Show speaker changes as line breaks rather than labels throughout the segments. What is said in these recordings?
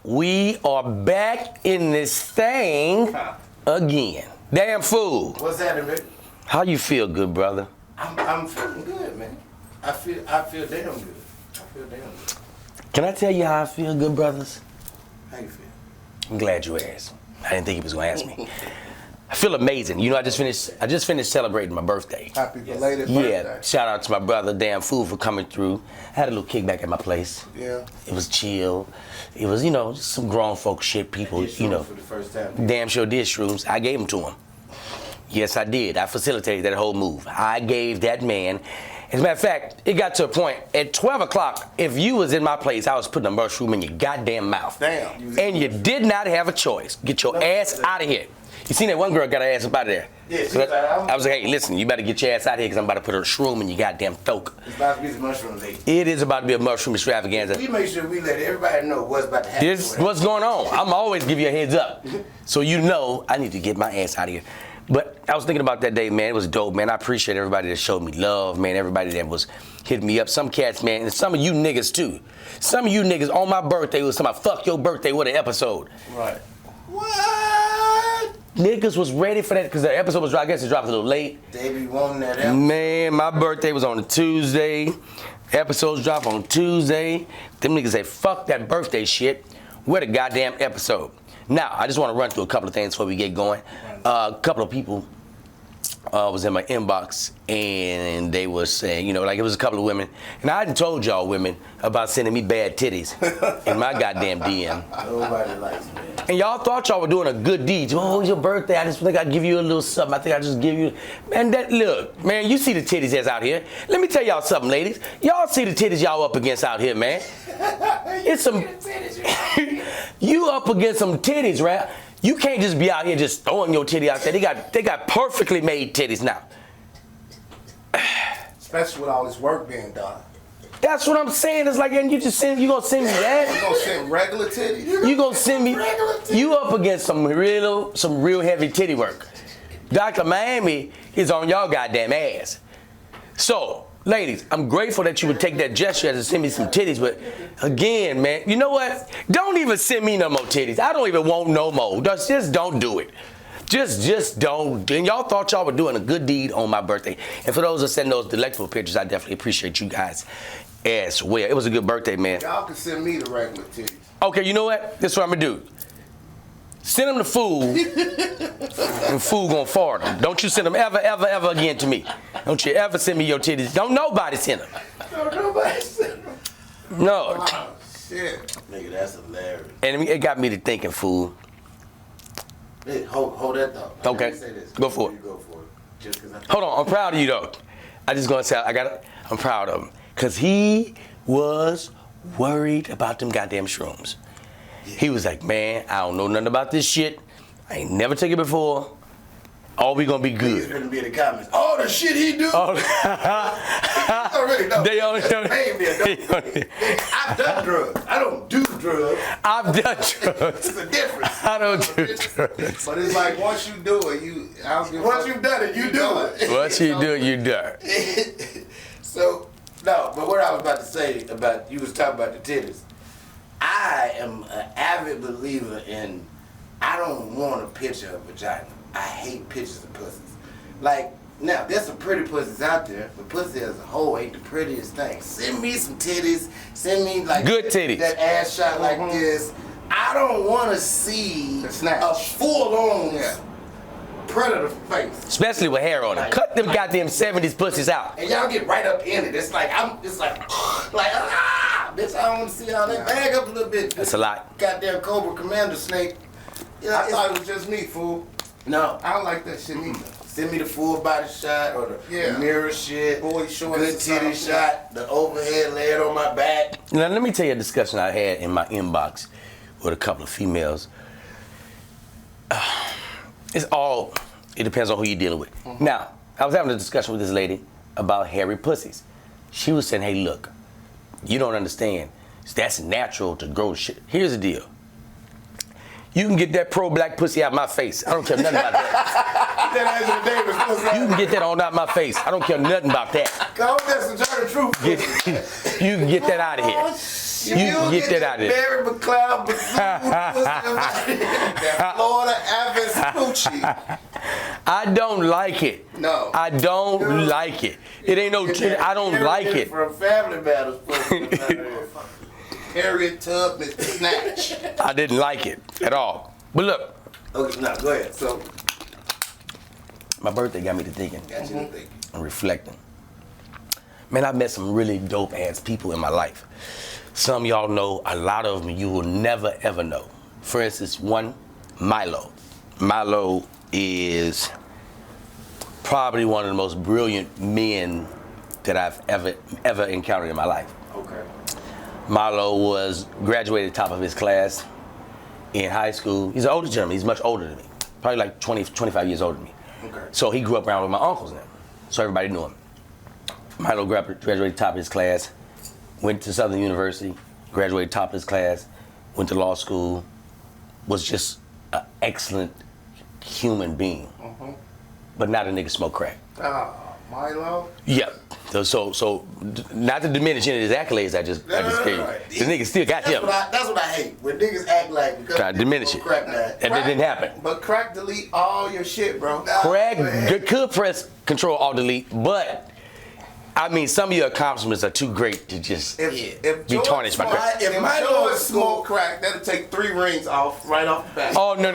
We are back in this thing again. Damn fool.
What's happening, Rick?
How you feel, good brother?
I'm feeling good, man. I feel damn good. I feel damn good.
Can I tell you how I feel, good brothers?
How you feel?
I'm glad you asked. I didn't think he was gonna ask me. I feel amazing. You know, I just finished celebrating my birthday.
Happy belated birthday.
Yeah, shout out to my brother, Damn Fool, for coming through. I had a little kickback at my place.
Yeah.
It was chill. It was, you know, just some grown folk shit, people, you know.
For the first time.
Damn sure did shrooms. I gave them to him. Yes, I did. I facilitated that whole move. I gave that man. As a matter of fact, it got to a point, at 12 o'clock, if you was in my place, I was putting a mushroom in your goddamn mouth.
Damn.
And you did not have a choice. Get your ass out of here. You seen that one girl got her ass up out of there?
Yeah,
So I was like, hey, listen, you better get your ass out of here because I'm about to put a shroom in your goddamn throat.
It's about to be some mushroom day.
It is about to be a mushroom extravaganza.
We make sure we let everybody know what's about to happen.
This what's going on. I'm always give you a heads up. So you know I need to get my ass out of here. But I was thinking about that day, man. It was dope, man. I appreciate everybody that showed me love, man. Everybody that was hitting me up. Some cats, man, and some of you niggas too. Some of you niggas on my birthday was talking about fuck your birthday with an episode.
Right.
What?
Niggas was ready for that because the episode was, I guess it dropped a little late.
They be wanting that episode.
Man, my birthday was on a Tuesday. Episodes drop on Tuesday. Them niggas say, fuck that birthday shit. Where the goddamn episode? Now, I just want to run through a couple of things before we get going. A couple of people was in my inbox and they were saying, you know, like it was a couple of women. And I hadn't told y'all women about sending me bad titties in my goddamn DM.
Nobody likes me.
And y'all thought y'all were doing a good deed. Oh, it's your birthday. I just think I'd give you a little something. I think I'd just give you. Man, look, man, you see the titties that's out here. Let me tell y'all something, ladies. Y'all see the titties y'all up against out here, man. It's some. You up against some titties, right? You can't just be out here just throwing your titty out there. They got perfectly made titties now.
Especially with all this work being done.
That's what I'm saying. It's like, and you gonna send me that?
You gonna send regular titties?
You gonna send me? You up against some real heavy titty work. Dr. Miami is on y'all goddamn ass. So, ladies, I'm grateful that you would take that gesture to send me some titties, but again, man, you know what? Don't even send me no more titties. I don't even want no more. Just don't do it. Just don't. And y'all thought y'all were doing a good deed on my birthday. And for those that send those delectable pictures, I definitely appreciate you guys as well. It was a good birthday, man.
Y'all can send me the regular titties.
Okay, you know what? This is what I'm gonna do. Send them to Fool, and Fool gonna fart them. Don't you send them ever again to me. Don't you ever send me your titties. Don't nobody send them.
Don't nobody send them.
No.
Oh, shit.
Nigga, that's hilarious.
And it got me to thinking, Fool.
Hey, hold that thought.
Okay.
Say this.
Go for it.
You go for it. Just 'cause
Hold on, I'm proud of you though. I just gonna say I'm proud of him. Cause he was worried about them goddamn shrooms. He was like, man, I don't know nothing about this shit. I ain't never taken it before. All we gonna be
He's
good.
gonna be in the comments. Oh, the shit he do.
Oh.
Already know.
They only
I've done drugs. I don't do drugs.
I've done
It's
drugs.
a difference.
I don't do drugs.
But it's like once you do it,
Once you've done it, you do it.
Once you do it, you done.
So, no, but what I was about to say about, you was talking about the titties. I am an avid believer in, I don't want a picture of vagina. I hate pictures of pussies. Like, now, there's some pretty pussies out there, but pussy as a whole ain't the prettiest thing. Send me some titties. Send me, like,
Good titties.
That ass shot like this. I don't want to see a full-on predator face.
Especially with hair on it. Cut them goddamn 70s pussies out.
And y'all get right up in it. It's like, bitch, I don't want to see all that. Bag up a little bit.
That's a lot.
Goddamn Cobra Commander snake. You know,
I thought it was just me, fool.
No.
I don't like that shit either.
Send me the full body shot or the mirror shit.
Boy, showing
good titty shot. The overhead laid on my back.
Now, let me tell you a discussion I had in my inbox with a couple of females. It depends on who you're dealing with. Now, I was having a discussion with this lady about hairy pussies. She was saying, hey, look, you don't understand. That's natural to grow shit. Here's the deal. You can get that pro-black pussy out my face. I don't care nothing about that.
That Angela Davis pussy.
You can get that on out my face. I don't care nothing about that.
Go there and tell the truth.
You can get that out of here. You can get that out of here.
Barry McLeod,
That Florida Avis Coochie.
I don't like it.
No.
I don't like it. It ain't no. I don't like it.
From Family Matters.
Harriet Tubman Snatch.
I didn't like it at all. But look,
Okay, now go ahead. So,
my birthday got me to thinking
got you to thinking.
and reflecting. Man, I've met some really dope ass people in my life. Some of y'all know, a lot of them you will never ever know. For instance, one, Marlo. Marlo is probably one of the most brilliant men that I've ever encountered in my life.
Okay.
Marlo was graduated top of his class in high school. He's an older gentleman. He's much older than me. Probably like 20, 25 years older than me.
Okay.
So he grew up around with my uncles now. So everybody knew him. Marlo graduated top of his class, went to Southern University, graduated top of his class, went to law school, was just an excellent human being. But not a nigga smoke crack.
Milo?
Yeah. So not to diminish any of his accolades, I just gave you.
Right.
The nigga still got him.
That's what I hate. When niggas act like because
Try to diminish it.
crack now.
That didn't happen.
But crack delete all your shit, bro.
Craig could press Control Alt Delete, but I mean, some of your accomplishments are too great to just
If
be
George
tarnished by crack.
If
If
Milo
George
is
smoke crack, that'll take 3 rings off right off the bat.
Oh no.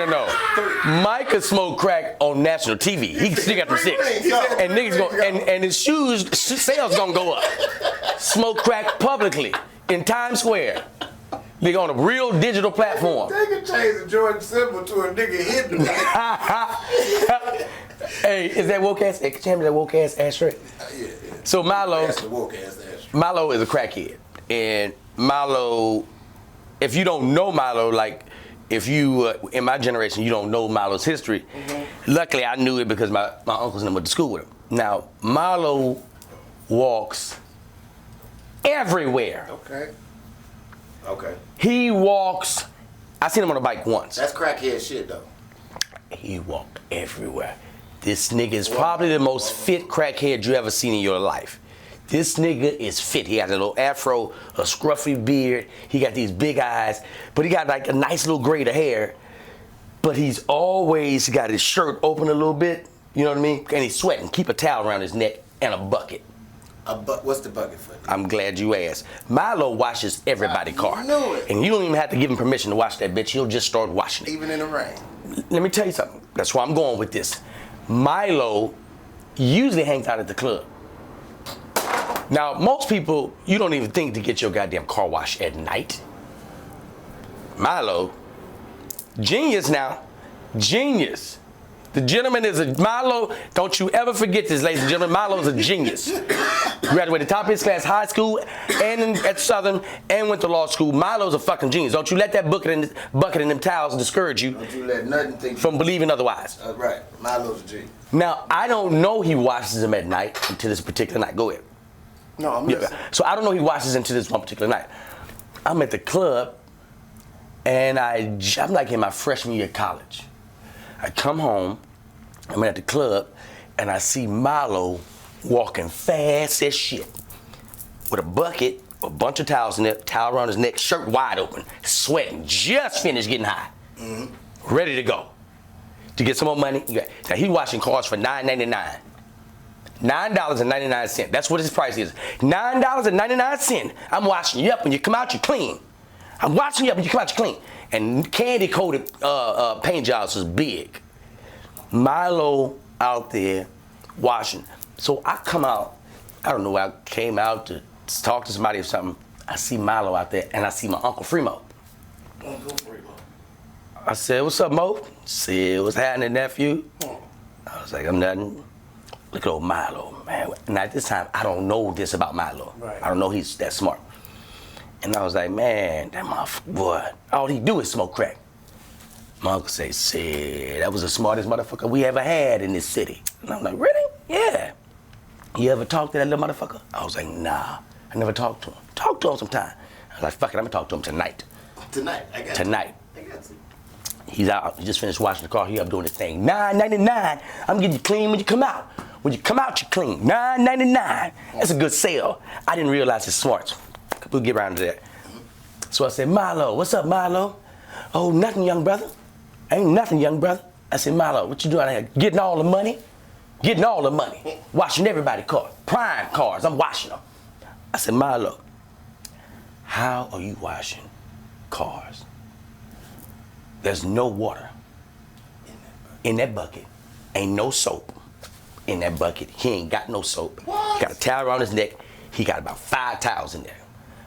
Mike could smoke crack on national TV. He can stick after 6,
rings, no.
and niggas go and his sales gonna go up. Smoke crack publicly in Times Square. Nigga on a real digital platform.
They can change the Jordan symbol to a nigga hitting the
Hey, is that woke ass? Can you hand me that woke ass ashtray?
Yeah.
So Marlo.
That's the woke ass ass.
Marlo is a crackhead, and Marlo, if you don't know Marlo, like if you in my generation you don't know Marlo's history, luckily I knew it because my uncles and them went to school with him. Now Marlo walks everywhere.
Okay.
He walks. I seen him on a bike once.
That's crackhead shit though.
He walked everywhere. This nigga is probably the most fit crackhead you ever seen in your life. This nigga is fit. He has a little afro, a scruffy beard. He got these big eyes, but he got like a nice little grade of hair. But he's always got his shirt open a little bit, you know what I mean? And he's sweating. Keep a towel around his neck and a bucket.
What's the bucket for?
I'm glad you asked. Milo washes everybody's car.
knew it.
And you don't even have to give him permission to wash that bitch. He'll just start washing it.
Even in the rain.
Let me tell you something. That's why I'm going with this. Milo usually hangs out at the club. Now, most people, you don't even think to get your goddamn car washed at night. Milo, genius now. Genius. The gentleman is a, Marlo, don't you ever forget this, ladies and gentlemen, Marlo's a genius. Graduated top of his class, high school, and at Southern, and went to law school. Marlo's a fucking genius. Don't you let that bucket and them towels discourage you
Don't you let nothing think
from believing otherwise.
right. Milo's a G.
Now, I don't know he washes them at night until this particular night. Go ahead.
No, I'm
Yeah.
listening.
So I don't know he watches until this one particular night. I'm at the club, and I'm like in my freshman year of college. I come home, I'm at the club, and I see Marlo walking fast as shit with a bucket, a bunch of towels in there, towel around his neck, shirt wide open, sweating, just finished getting high, ready to go. To get some more money. Now he washing cars for $9.99. $9.99. That's what his price is. $9.99. I'm washing you up when you come out, you clean. I'm washing you up when you come out, you clean. And candy coated paint jobs is big. Milo out there washing. So I come out, I don't know, I came out to talk to somebody or something. I see Milo out there and I see my Uncle Fremo. I said, what's up, Mo? Said, what's happening, nephew? I was like, I'm nothing. Look at old Marlo, man. And at this time, I don't know this about Marlo.
Right.
I don't know he's that smart. And I was like, man, that motherfucker, boy, all he do is smoke crack. My uncle say, that was the smartest motherfucker we ever had in this city. And I'm like, really? Yeah. You ever talked to that little motherfucker? I was like, nah, I never talked to him. Talk to him sometime. I was like, fuck it, I'm gonna talk to him tonight.
Tonight. I got
Tonight.
You. I got you.
He's out. He just finished washing the car. He up doing his thing. $9.99. I'm getting you clean when you come out. When you come out, you clean. $9.99. That's a good sale. I didn't realize his smarts. We'll get around to that. So I said, Marlo, what's up, Marlo? Oh, nothing, young brother. Ain't nothing, young brother. I said, Marlo, what you doing out here? Getting all the money? Getting all the money. Washing everybody's car. Prime cars. I'm washing them. I said, Marlo, how are you washing cars? There's no water in that bucket. Ain't no soap in that bucket. He ain't got no soap.
What?
He got a towel around his neck. He got about 5 towels in there.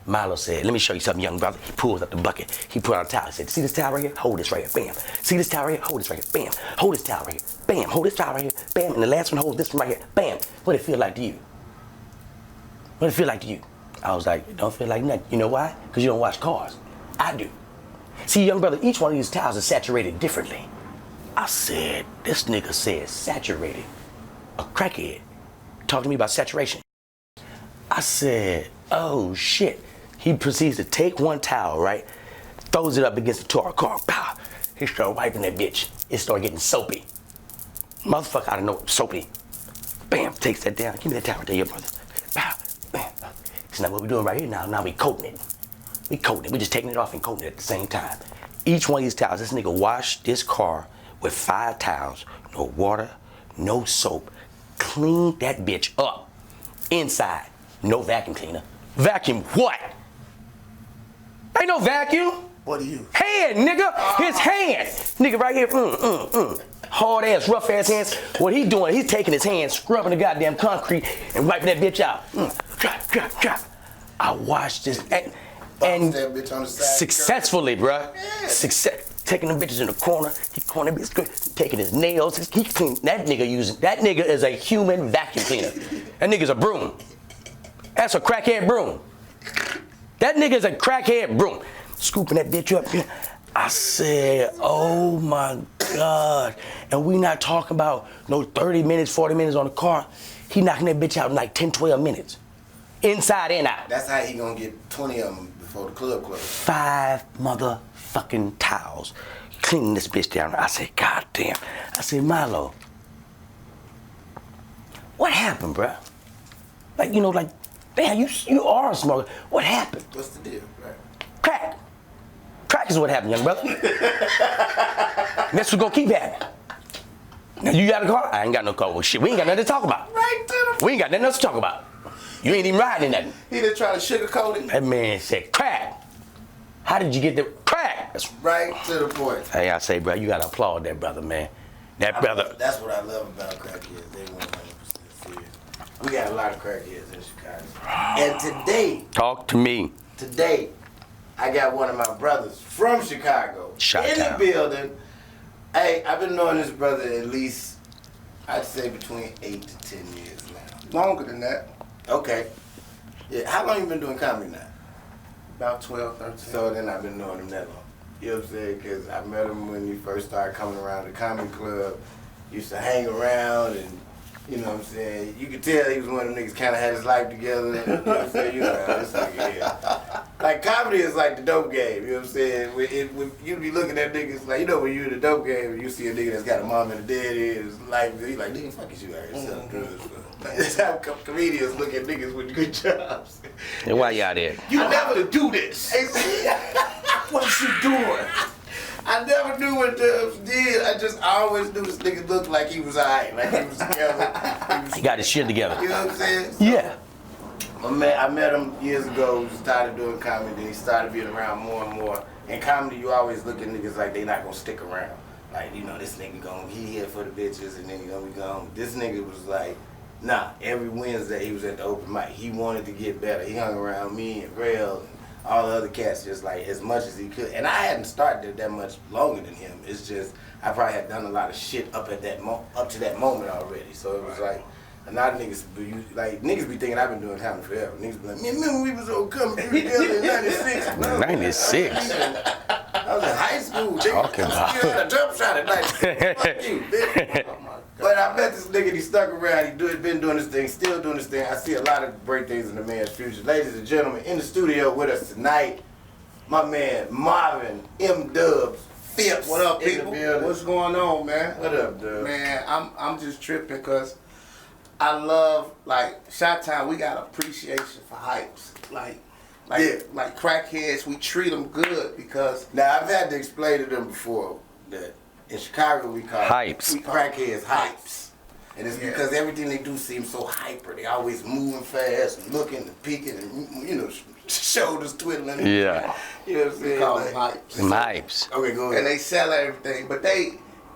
Marlo said, let me show you something, young brother. He pulls up the bucket. He put on a towel. He said, see this towel right here? Hold this right here. Bam. See this towel right here? Hold this right here. Bam. Hold this towel right here. Bam. Hold this towel right here. Bam. And the last one, hold this one right here. Bam. What it feel like to you? What it feel like to you? I was like, it don't feel like nothing. You know why? Because you don't wash cars. I do. See, young brother, each one of these towels is saturated differently. I said, this nigga said saturated. A crackhead. Talk to me about saturation. I said, oh shit. He proceeds to take one towel, right? Throws it up against the tour car. Pow. He started wiping that bitch. It started getting soapy. Motherfucker, I don't know, soapy. Bam, takes that down. Give me that towel right there, your brother. Pow, bam. So now what we're doing right here now we coating it. We coating it. We're just taking it off and coating it at the same time. Each one of these towels, this nigga washed this car with 5 towels. No water, no soap. Clean that bitch up. Inside, no vacuum cleaner. Vacuum what? Ain't no vacuum.
What are you?
Hand, nigga. His hand. Nigga right here. Hard ass, rough ass hands. What he doing, he's taking his hands, scrubbing the goddamn concrete and wiping that bitch out. Drop. I watched this and
that bitch on the side
successfully, bruh.
Yeah.
Success. Taking them bitches in the corner. He corner bitch good. Taking his nails. He clean. That nigga is a human vacuum cleaner. That nigga's a broom. That's a crackhead broom. That nigga's a crackhead broom. Scooping that bitch up. I said, oh my God. And we not talking about no 30 minutes, 40 minutes on the car. He knocking that bitch out in like 10, 12 minutes. Inside and out.
That's how he gonna get 20 of them before the club closes.
5 motherfucking towels. Cleaning this bitch down. I said, God damn. I said, Marlo, what happened, bruh? Like, you know, like, damn, you are a smoker. What happened?
What's the deal, right?
Crack. Crack is what happened, young brother. That's what's gonna keep happening. Now, you got a car? I ain't got no car. Well, shit, we ain't got nothing to talk about.
Right to the...
We ain't got nothing else to talk about. You ain't even riding in nothing.
He didn't try to sugarcoat it.
That man said, crack. How did you get the crack? That's
Right to the point.
Hey, I say, bro, you gotta applaud that brother, man. That brother.
That's what I love about crackheads. They 100% serious. We got a lot of crackheads in Chicago. And
Talk to me.
today, I got one of my brothers from Chicago in the building. Hey, I've been knowing this brother at least, I'd say between 8 to 10 years now.
Longer than that.
Okay. Yeah, how long you been doing comedy now?
About 12, 13.
So then I've been knowing him that long. You know what I'm saying? Because I met him when he first started coming around the comedy club. Used to hang around and, you know what I'm saying? You could tell he was one of them niggas kind of had his life together. You know what I'm saying? You know how this nigga is. Like, comedy is like the dope game, you know what I'm saying? When you be looking at niggas, like, you know when you in the dope game and you see a nigga that's got a mom and a daddy and his life, he like, nigga, fuck is you out here selling drugs for? Like, that's how comedians look at niggas with good jobs.
And why y'all there?
You never do this. What is you doing?
I never knew what Dubs did. I always knew this nigga looked like he was alright, like he was together.
He got his shit together.
You know what I'm saying?
Yeah.
I met him years ago. We started doing comedy. Then he started being around more and more. In comedy, you always look at niggas like they not gonna stick around. Like, you know, this nigga he here for the bitches, and then we gone. This nigga was like, nah. Every Wednesday he was at the open mic. He wanted to get better. He hung around me and Grail and all the other cats just like as much as he could. And I hadn't started that much longer than him. It's just I probably had done a lot of shit up to that moment already. So it was like. A lot of niggas be thinking I've been doing comedy forever. Niggas be like, man, remember we was all coming together in 96?
96.
I was in high school.
Talking about.
You had a jump shot at 96. Fuck you, bitch. But I bet this nigga, he stuck around. Been doing this thing, still doing this thing. I see a lot of great things in the man's future. Ladies and gentlemen, in the studio with us tonight, my man Marvin M. Dubs Phipps.
What up,
in the
people?
building.
What's going on, man?
What up, dude?
Man, I'm just tripping because I love, like, Chi-Town, we got appreciation for hypes. Like crackheads, we treat them good because
Now, I've had to explain to them before that in Chicago we call
Hypes.
crackheads hypes. And it's
Yeah.
because everything they do seems so hyper. They always moving fast and looking and peeking and, you know, shoulders twiddling.
Yeah.
You know what I'm
we
saying?
call
Like-
them hypes.
Them hypes.
Okay, go
And
ahead.
they sell everything. But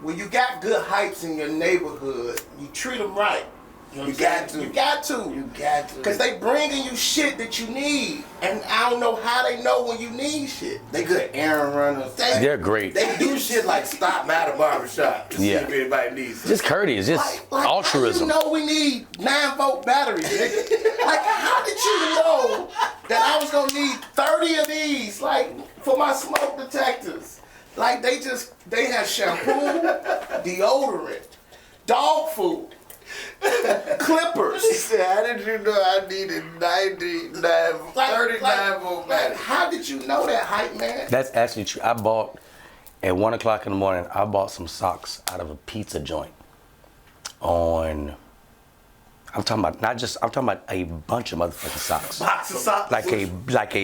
when you got good hypes in your neighborhood, you treat them right. You know what
You
I'm
got
saying?
to.
You got to.
You got to.
Because they bringing you shit that you need. And I don't know how they know when you need shit.
They good errand runners.
They're great.
They do shit like stop by the barbershop to see
Yeah.
if anybody needs it.
Just courteous, just
Like,
altruism.
How you know we need 9-volt batteries, nigga? Like, how did you know that I was gonna need 30 of these, like, for my smoke detectors? Like, they have shampoo, deodorant, dog food,
He
clippers.
said, how did you know I needed 39 volt batteries?
How did you know that, hype man?
That's actually true. I bought at 1 o'clock in the morning. I bought some socks out of a pizza joint. I'm talking about I'm talking about a bunch of motherfucking socks.
Box of socks.
Like a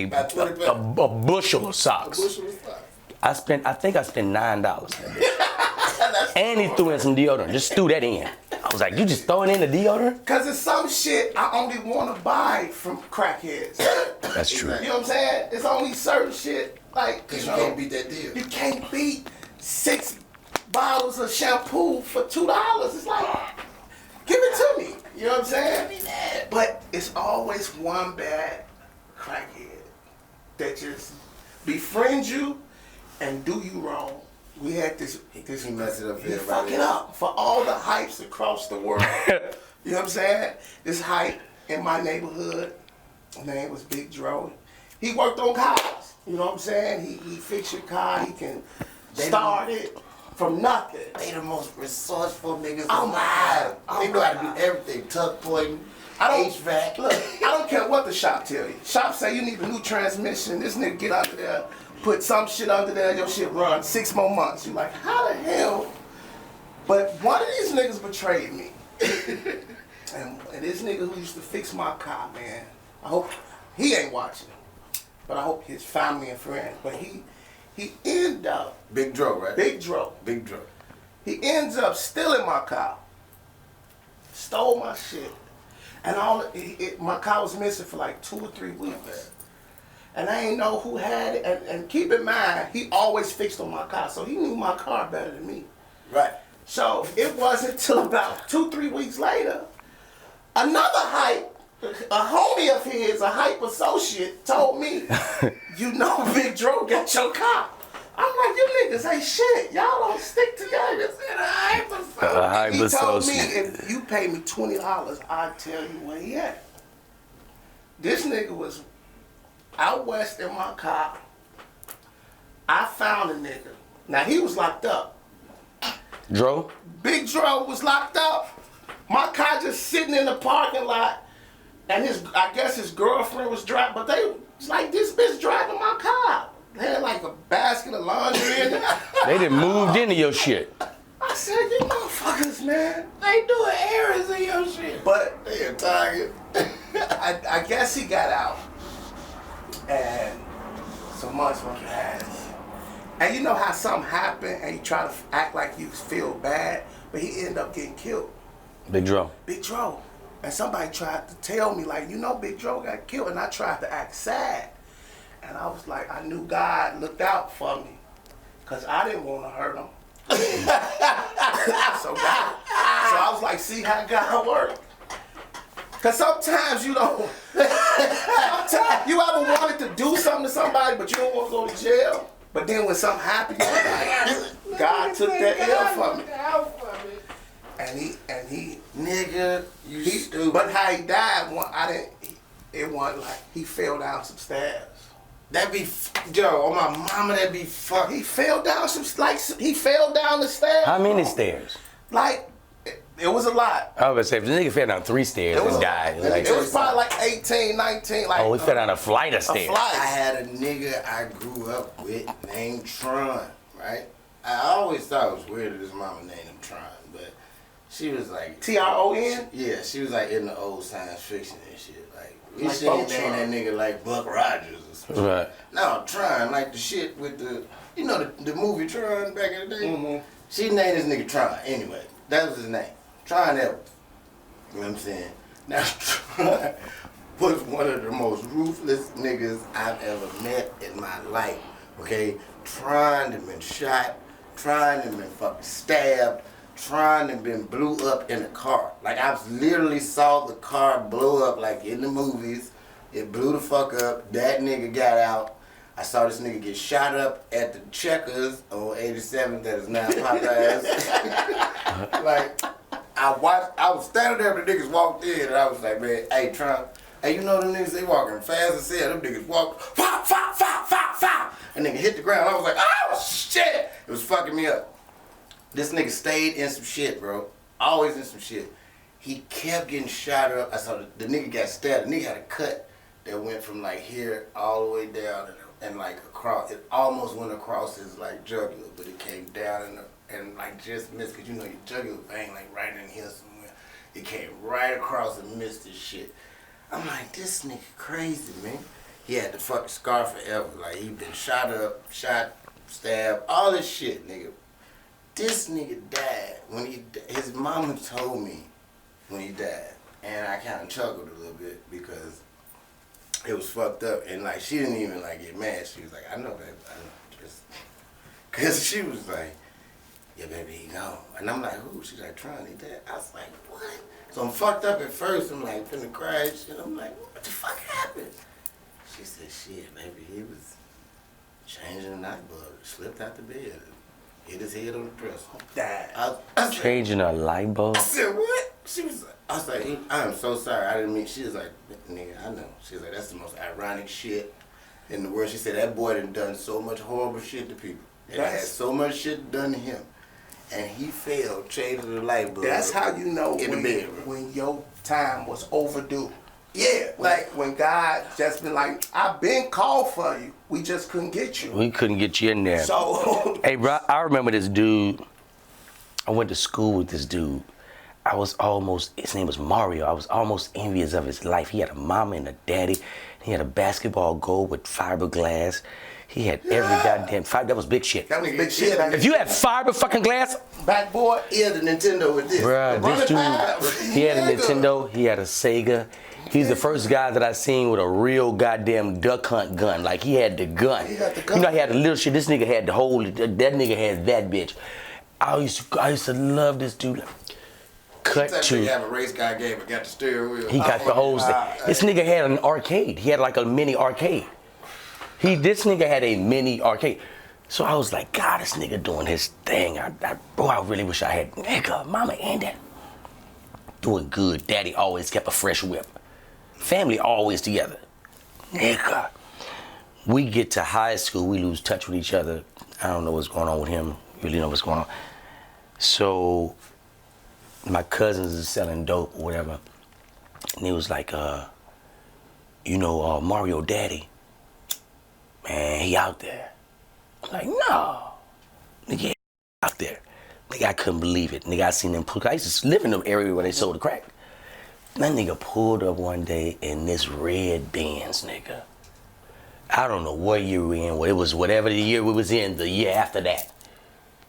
About 20
a bushel of socks.
Bushel of stuff.
I think I spent $9. And he threw in some deodorant. Just threw that in. I was like, you just throwing in the deodorant?
Cause it's some shit I only want to buy from crackheads.
That's true.
You know what I'm saying? It's only certain shit like
Because
you
you
know,
can't beat that deal.
You can't beat 6 bottles of shampoo for $2. It's like, give it to me. You know what I'm saying? But it's always one bad crackhead that just befriends you and do you wrong. We had this
He messed it up for
he
everybody
fuck it
else.
up for all the hypes across the world. You know what I'm saying? This hype in my neighborhood, his name was Big Dro. He worked on cars. You know what I'm saying? He fixed your car. He can start it from nothing.
They the most resourceful niggas
Oh my
alive.
God.
They know how to do everything. Tuck pointing,
I don't
HVAC.
Look, I don't care what the shop tell you. Shop say you need a new transmission. This nigga get under there, put some shit under there, your shit run 6 more months. You like, how the hell? But one of these niggas betrayed me. and this nigga who used to fix my car, man, I hope he ain't watching. But I hope his family and friends. But he ended up,
Big Dro, right?
Big Dro,
Big Dro.
he ends up stealing my car. Stole my shit. And my car was missing for like 2 or 3 weeks. And I ain't know who had it. And keep in mind, he always fixed on my car. So he knew my car better than me.
Right.
So it wasn't until about 2-3 weeks later, another hype, a homie of his, a hype associate, told me, you know Big Dro got your car. I'm like, you niggas ain't shit. Y'all don't stick together.
Hype
He told me,
associate.
if you pay me $20, I'll tell you where he at. This nigga was out west in my car. I found a nigga. Now, he was locked up.
Dro?
Big Dro was locked up. My car just sitting in the parking lot. And I guess his girlfriend was driving, but they was like, this bitch driving my car. They had like a basket of laundry in it.
They done moved into your shit.
I said, you motherfuckers, man.
They doing errands in your shit.
But
They a target.
I guess he got out. And some months went past. And you know how something happened and you try to act like you feel bad, but he ended up getting killed.
Big Dro.
Big Dro. And somebody tried to tell me, like, you know, Big Dro got killed. And I tried to act sad. And I was like, I knew God looked out for me. Because I didn't want to hurt him. so I was like, see how God works. Because sometimes you don't. Sometimes you ever wanted to do something to somebody, but you don't want to go to jail. But then when something happened, you're like, God took that L for me. And he,
Nigga, you stupid.
but how he died, it wasn't like he fell down some stairs.
That be, yo, on my mama, that be fuck.
He fell down he fell down the stairs.
How many stairs?
Like, it was a lot.
I was gonna say, if the nigga fell down 3 stairs
It was,
and died. Like,
it was probably like 18, 19. Like,
oh, he fell down a flight of
a
stairs.
flight.
I had a nigga I grew up with named Tron, right? I always thought it was weird that his mama named him Tron, but she was like
Tron?
Yeah, she was like in the old science fiction and shit. Like we
Like
should name that nigga like Buck Rogers or something.
Right.
No, Tron, like the shit with the the movie Tron back in the day.
Mm-hmm.
She named this nigga Tron. Anyway, that was his name. Tron Evans. You know what I'm saying? Now Tron was one of the most ruthless niggas I've ever met in my life. Okay? Tron had been shot. Tron had been fucking stabbed. Tron had been blew up in a car. Like I literally saw the car blow up like in the movies. It blew the fuck up. That nigga got out. I saw this nigga get shot up at the Checkers on 87th that is now Popeyes. Like I was standing there when the niggas walked in and I was like, man, hey Tron, hey, you know them niggas, they walking fast as hell. Them niggas walk, fop, fop, fop, fop, fop. And nigga hit the ground. I was like, oh shit! It was fucking me up. This nigga stayed in some shit, bro. Always in some shit. He kept getting shot up. I saw the nigga got stabbed. The nigga had a cut that went from like here all the way down and like across. It almost went across his like jugular, but it came down and like just missed. Cause you know your jugular vein like right in here somewhere. It came right across and missed his shit. I'm like, this nigga crazy, man. He had the fucking scar forever. Like, he been shot up, shot, stabbed, all this shit, nigga. This nigga died when his mama told me when he died. And I kind of chuckled a little bit because it was fucked up. And, like, she didn't even, like, get mad. She was like, I know, baby. I know. Just... Because she was like, yeah, baby, he gone. And I'm like, who? She's like, Tron, he dead. I was like, what? So I'm fucked up at first. I'm like, finna cry and shit. I'm like, what the fuck happened? She said, shit, baby, he was changing the night bulb. Slipped out the bed. Hit his head on the dresser.
Died.
I
Changing a light bulb?
I said, what? I was like, I am so sorry. I didn't mean, she was like, nigga, I know. She was like, that's the most ironic shit in the world. She said, that boy done so much horrible shit to people. And had so much shit done to him. And he failed changing the light bulb.
That's how you know when your time was overdue.
Yeah, like
when God just been like, I've been called for you. We just couldn't get you.
We couldn't get you in there.
So
hey, bro, I remember this dude. I went to school with this dude. His name was Mario. I was almost envious of his life. He had a mama and a daddy. He had a basketball goal with fiberglass. He had every goddamn fiber. That was big shit.
that was big shit.
If you had fiber fucking glass,
Backboard,
he had a Nintendo with this.
bruh, this dude, he had a Nintendo, he had a Sega. He's the first guy that I seen with a real goddamn duck hunt gun. Like, he had the gun.
He had the gun.
You know, he had a little shit. This nigga had the whole, that nigga had that bitch. I used to love this dude. Cut
That
to.
nigga have a race car game and got the steering wheel.
He got the whole thing. This nigga had an arcade. He had like a mini arcade. This nigga had a mini arcade. So I was like, God, this nigga doing his thing. Bro, I really wish I had, nigga, mama and dad. Doing good. Daddy always kept a fresh whip. Family always together. Nigga. We get to high school, we lose touch with each other. I don't know what's going on with him. Really know what's going on. So my cousins is selling dope or whatever. And he was like, Mario daddy, man, he out there. I'm like, no. Nigga, out there. Nigga, I couldn't believe it. Nigga, I seen him pull. I used to live in the area where they sold the crack. That nigga pulled up one day in this red Benz, nigga. I don't know what year we in. It was whatever the year we was in, the year after that.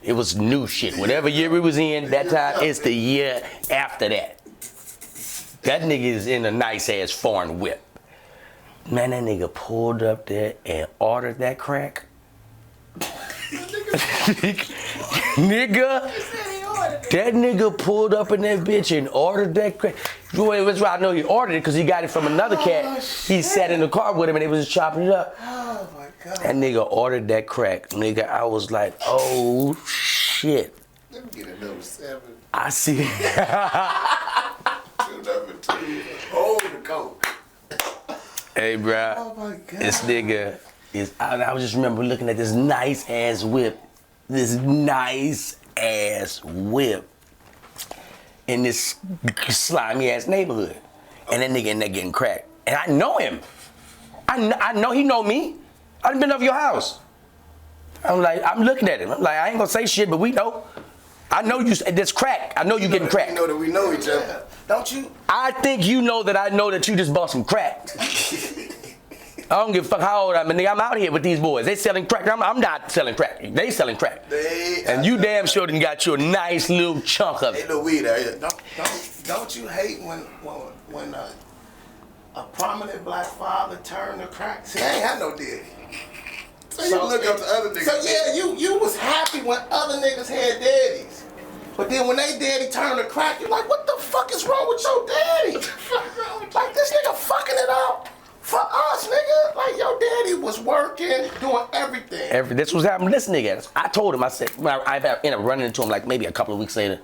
It was new shit. Whatever year we was in, that time, it's the year after that. That nigga is in a nice ass foreign whip. Man, that nigga pulled up there and ordered that crack. Nigga, that nigga pulled up in that bitch and ordered that crack. That's why I know he ordered it, because he got it from another cat. He sat in the car with him and they was chopping it up.
oh my God.
That nigga ordered that crack. Nigga, I was like, oh shit.
Let me get a number 7.
I see.
Number 2. Hold the coat.
Hey, bro.
Oh my God.
This nigga is. I just remember looking at this nice ass whip. This nice ass whip in this slimy ass neighborhood. And that nigga in there getting cracked. And I know him. I know he know me. I done been over your house. I'm looking at him. I'm like, I ain't gonna say shit, but we know. I know you. This crack. I know you getting crack.
You know that we know each other, don't you?
I think you know that I know that you just bought some crack. I don't give a fuck how old I'm. Nigga, I'm out here with these boys. They selling crack. I'm not selling crack. They selling crack. And you damn sure done got you a nice little chunk of it.
Ain't no weed out here.
Don't you hate when a prominent black father turned to crack? See, I ain't had no daddy.
So you look up to other niggas.
So yeah, you was happy when other niggas had daddies. But then when they daddy turned to crack, you're like, what the fuck is wrong with your daddy? Like, this nigga fucking it up for us, nigga. Like, your daddy was working, doing everything.
This was happening. This nigga, I told him, I said, I ended up running into him like maybe a couple of weeks later.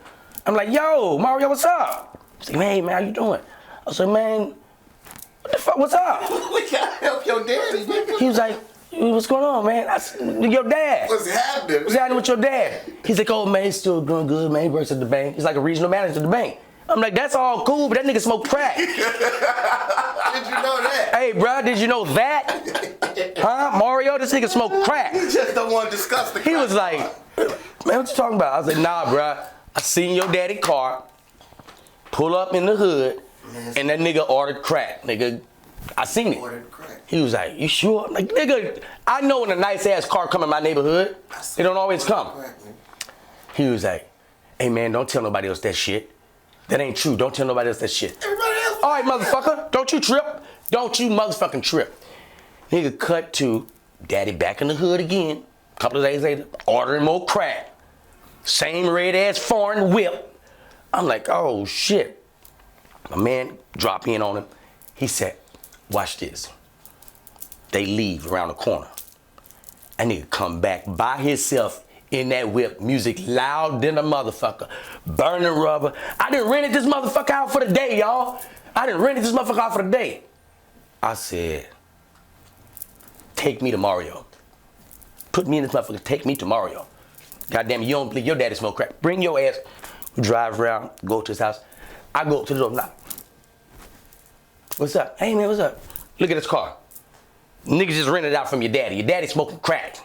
I'm like, yo, Mario, what's up? He's like, hey, man, how you doing? I said, man, what the fuck, what's up?
We gotta help your daddy, nigga.
He was like, what's going on, man? I said, your dad.
What's happening?
What's happening with your dad? He's like, oh, man, he's still doing good, man. He works at the bank. He's like a regional manager at the bank. I'm like, that's all cool, but that nigga smoke crack.
Did you know that?
Hey, bro, did you know that? Huh? Mario, this nigga smoke crack.
He just don't want to discuss the crack.
He was like, man, what you talking about? I was like, nah, bro. I seen your daddy car pull up in the hood, and that nigga ordered crack. Nigga, I seen it.
Ordered crack.
He was like, you sure? I'm like, nigga, I know when a nice ass car come in my neighborhood, they don't always come. He was like, hey man, don't tell nobody else that shit. That ain't true. Don't tell nobody else that shit.
Everybody else.
All right, motherfucker, don't you trip. Don't you motherfucking trip. Nigga cut to daddy back in the hood again. A couple of days later, ordering more crack. Same red ass foreign whip. I'm like, oh shit. My man dropped in on him. He said, watch this. They leave around the corner. That nigga come back by himself in that whip, music loud than a motherfucker, burning rubber. I done rented this motherfucker out for the day, y'all. I done rented this motherfucker out for the day. I said, take me to Mario. Put me in this motherfucker, take me to Mario. Goddamn, you don't believe your daddy smoke crack. Bring your ass, drive around, go to his house. I go up to the door, knock. What's up? Hey man, what's up? Look at this car. Niggas just rented it out from your daddy. Your daddy smoking crack.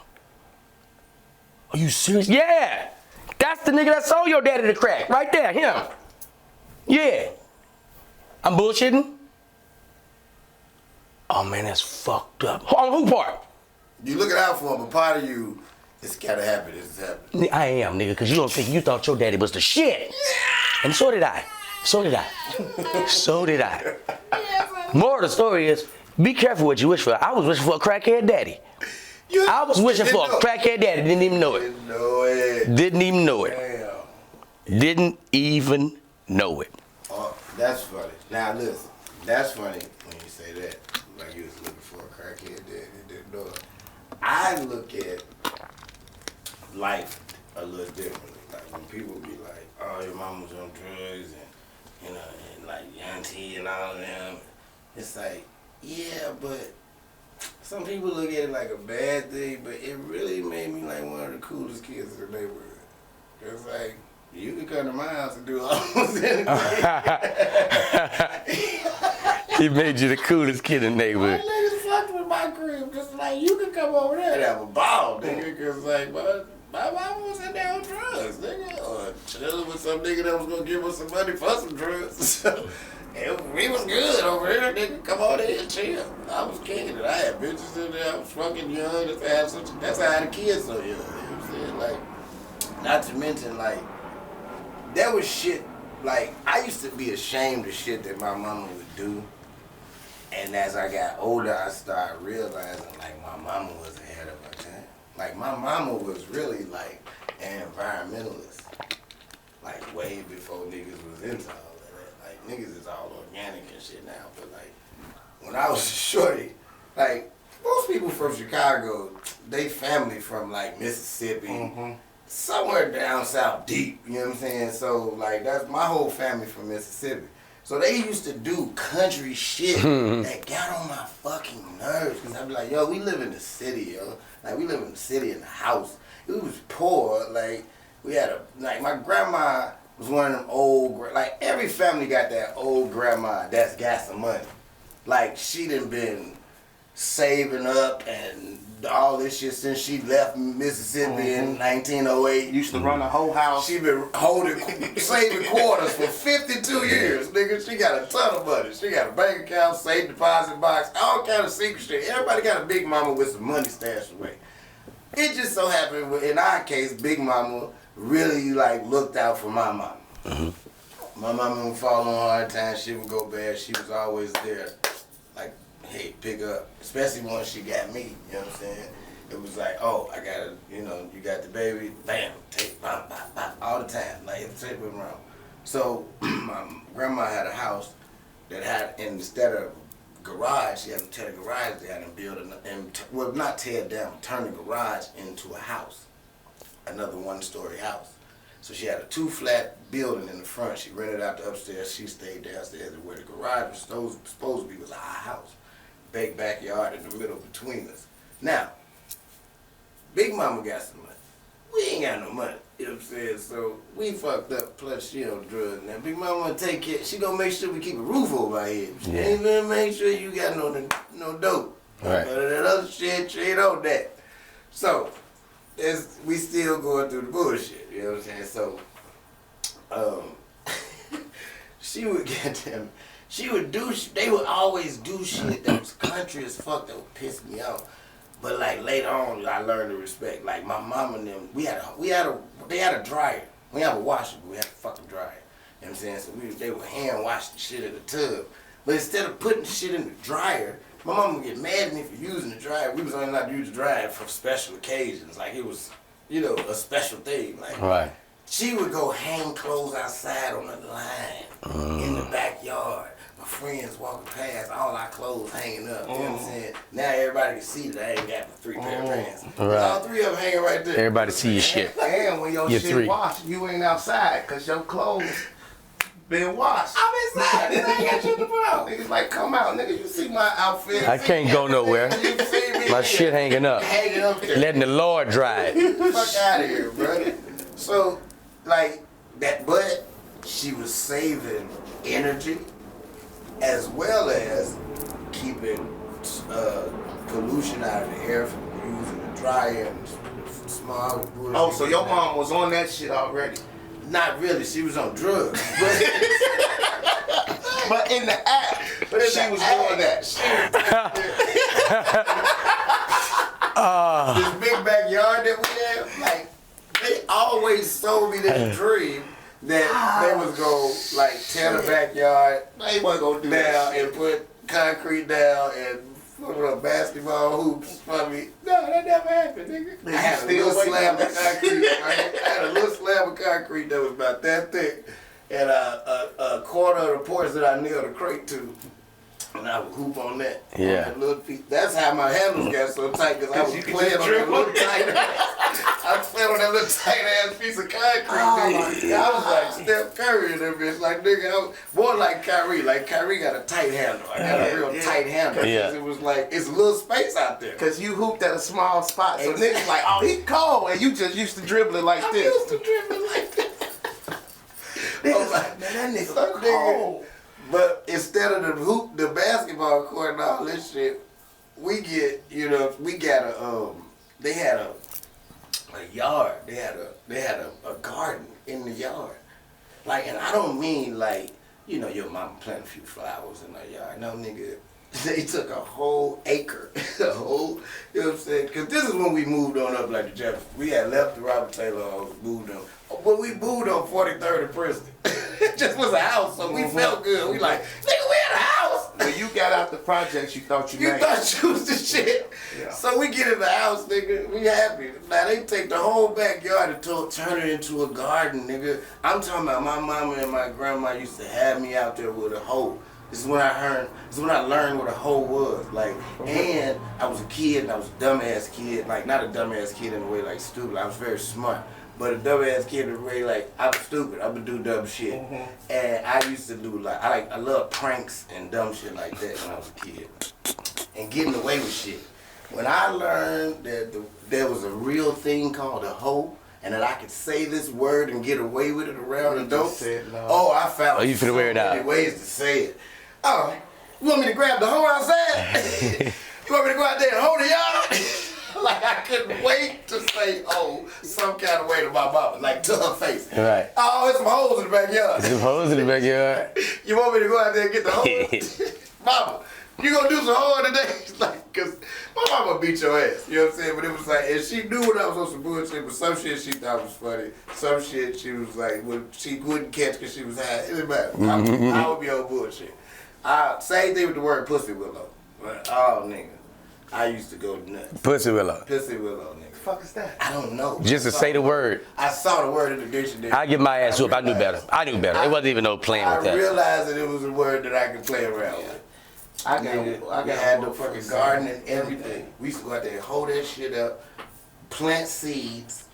Are you serious? Yeah. That's the nigga that sold your daddy the crack. Right there, him. Yeah. I'm bullshitting? Oh man, that's fucked up. On who part?
You looking out for him, but part of you is gotta happen. It's happening.
I am, nigga, because you thought your daddy was the shit. And so did I. So did I. So did I. More of the story is, be careful what you wish for. I was wishing for a crackhead daddy. I was wishing for a crackhead daddy. Didn't even know it.
Didn't know it.
Didn't even know it.
Damn.
Didn't even know it.
Oh, that's funny. Now listen, that's funny when you say that. Like you was looking for a crackhead daddy and didn't know it. I look at life a little differently. Like when people be like, oh, your mom was on drugs and you know, and like auntie and all of them. It's like, yeah, but some people look at it like a bad thing, but it really made me like one of the coolest kids in the neighborhood. It's like, you can come to my house and do almost anything.
He made you the coolest kid in the neighborhood.
My niggas fucked with my crib, just like, you can come over there and have a ball, nigga, cause like, my mama was in there on drugs, nigga, or chilling with some nigga that was gonna give us some money for some drugs. And we was good over here, nigga. Come on in and chill. I was kicking it. I had bitches in there. I was fucking young. That's how the kids so young. You know what I'm saying? Like, not to mention, like, there was shit, like, I used to be ashamed of shit that my mama would do. And as I got older, I started realizing, like, my mama was ahead of her time. Like, my mama was really, like, an environmentalist. Like, way before niggas was into all of that. Like, niggas is all organic and shit now. But, like, when I was a shorty, like, most people from Chicago, they family from, like, Mississippi, somewhere down south deep, you know what I'm saying? So, like, that's my whole family from Mississippi. So they used to do country shit that got on my fucking nerves. Cause I'd be like, yo, we live in the city, yo. Like, we live in the city in the house. We was poor. Like, we had like, my grandma was one of them old, like, every family got that old grandma that's got some money. Like, she done been saving up and all this shit since she left Mississippi in 1908.
Used to run a whole house.
She been saving quarters for 52 years, nigga. She got a ton of money. She got a bank account, safe deposit box, all kind of secret shit. Everybody got a big mama with some money stashed away. It just so happened, in our case, Big Mama really like looked out for my mama. My mama would fall on hard times. She would go bad. She was always there. Like, hey, pick up. Especially once she got me, you know what I'm saying? It was like, oh, I got to, you know, you got the baby, bam, take, bam, bam, bam, all the time. Like, if take with around. So, my grandma had a house that had, instead of garage, she had to tear the garage down and build well, not tear it down, turn the garage into a house, another one-story house. So she had a 2-flat building in the front. She rented out the upstairs. She stayed downstairs, where the garage was supposed to be was our house. Big backyard in the middle between us. Now, Big Mama got some money. We ain't got no money. You know what I'm saying? So we fucked up. Plus she on drugs. Now Big Mama gonna take care. She gonna make sure we keep a roof over our head. She ain't gonna make sure you got no dope.
Right.
But that other shit, she ain't on that. So we still going through the bullshit. You know what I'm saying? So she would get them. She would do. They would always do shit that was country as fuck that would piss me off. But like later on, I learned to respect. Like my mom and them, they had a dryer. We have a washer, but we had a fucking dryer. You know what I'm saying? So they would hand wash the shit in the tub. But instead of putting the shit in the dryer, my mom would get mad at me for using the dryer. We was only allowed to use the dryer for special occasions. Like it was, you know, a special thing. Like
Right.
she would go hang clothes outside on the line in the backyard. My friends walking past, all our clothes hanging up. You know what I'm saying? Now everybody can see that I ain't got but 3 pair of pants.
Right.
All 3 of them hanging right there.
Everybody see your shit.
And when your shit
3.
washed, you ain't outside because your clothes been washed.
I'm inside. I ain't got shit to put on.
Niggas like, come out, nigga. You see my outfit.
I can't go nowhere.
You see me?
My shit hanging up.
Hanging up there.
Letting the Lord dry it.
Fuck out of here, bro. So, like, that, but she was saving energy as well as keeping pollution out of the air from using the dryer and smog.
Oh, so your mom was on that shit already.
Not really. She was on drugs.
But in the act, she was doing that.
This big backyard that we have, like, they always sold me this dream that they was gonna like tear the backyard
They wasn't gonna do
down
that shit.
and put concrete down and put up basketball hoops for me. No, that never happened, nigga. I had a little slab of concrete. I had a little slab of concrete that was about that thick, and a quarter of the porch that I nailed a crate to. And I would hoop on that.
Yeah.
On that little piece. That's how my handles got so tight, because I was playing on that little tight I was playing on that little tight ass piece of concrete, nigga. I was like Steph Curry in that bitch. Like, nigga, I was more like Kyrie. Like, Kyrie got a tight handle. I got a real tight handle.
Yeah.
It was like, it's a little space out there.
Cause you hooped at a small spot, so
Exactly.
niggas like, oh, he cold, and you just used to dribble it like
I'm
this.
used to dribbling like this.
Niggas like, man, that nigga
So
cold.
But instead of the basketball court and all this shit, we get, you know, we got they had a yard. They had a garden in the yard. Like, and I don't mean like, you know, your mama planted a few flowers in her yard. No, nigga. They took a whole acre, a whole, you know what I'm saying? Because this is when we moved on up like the Jefferson. We had left the Robert Taylor house, moved on. But we moved on 43rd and Princeton. It just was a house, so we felt good. We like, nigga, we had a house.
When you got out the projects, you thought you
You
made it.
thought you was the shit.
Yeah.
So we get in the house, nigga. We happy. Now they take the whole backyard and turn it into a garden, nigga. I'm talking about my mama and my grandma used to have me out there with a hoe. This is when I learned what a hoe was. Like, and I was a kid and I was a dumbass kid. Like, not a dumbass kid in a way like stupid. I was very smart. But a dumbass kid in a way like, I'm stupid. I would do dumb shit. And I used to do I love pranks and dumb shit like that when I was a kid. And getting away with shit. When I learned that there was a real thing called a hoe, and that I could say this word and get away with it around adults.
said no.
Oh, I found
you finna wear it
so many
out.
ways to say it. Oh, you want me to grab the hoe outside? You want me to go out there and hold the yard? Like I couldn't wait to say, oh, some kind of way to my mama, like to her face.
Right.
Oh, there's some holes in the backyard.
Some hoes in the backyard.
You want me to go out there and get the holes? Mama, you gonna do some hoeing today? Like, cause my mama beat your ass. You know what I'm saying? But it was like, and she knew when I was on some bullshit, but some shit she thought was funny. Some shit she was like, she wouldn't catch because she was high. It didn't matter. I would be on bullshit. Same thing with the word pussy willow. Oh, nigga. I used to go nuts.
Pussy willow.
Pussy willow, nigga.
What the fuck is that?
I don't know.
Just to say the word.
I saw the word in the dictionary.
I give my ass whoop. I knew better. I knew better. It wasn't even no playing with
I
that.
realized that it was a word that I could play around with. I had the fucking garden and everything. We used to go out there and hold that shit up, plant seeds,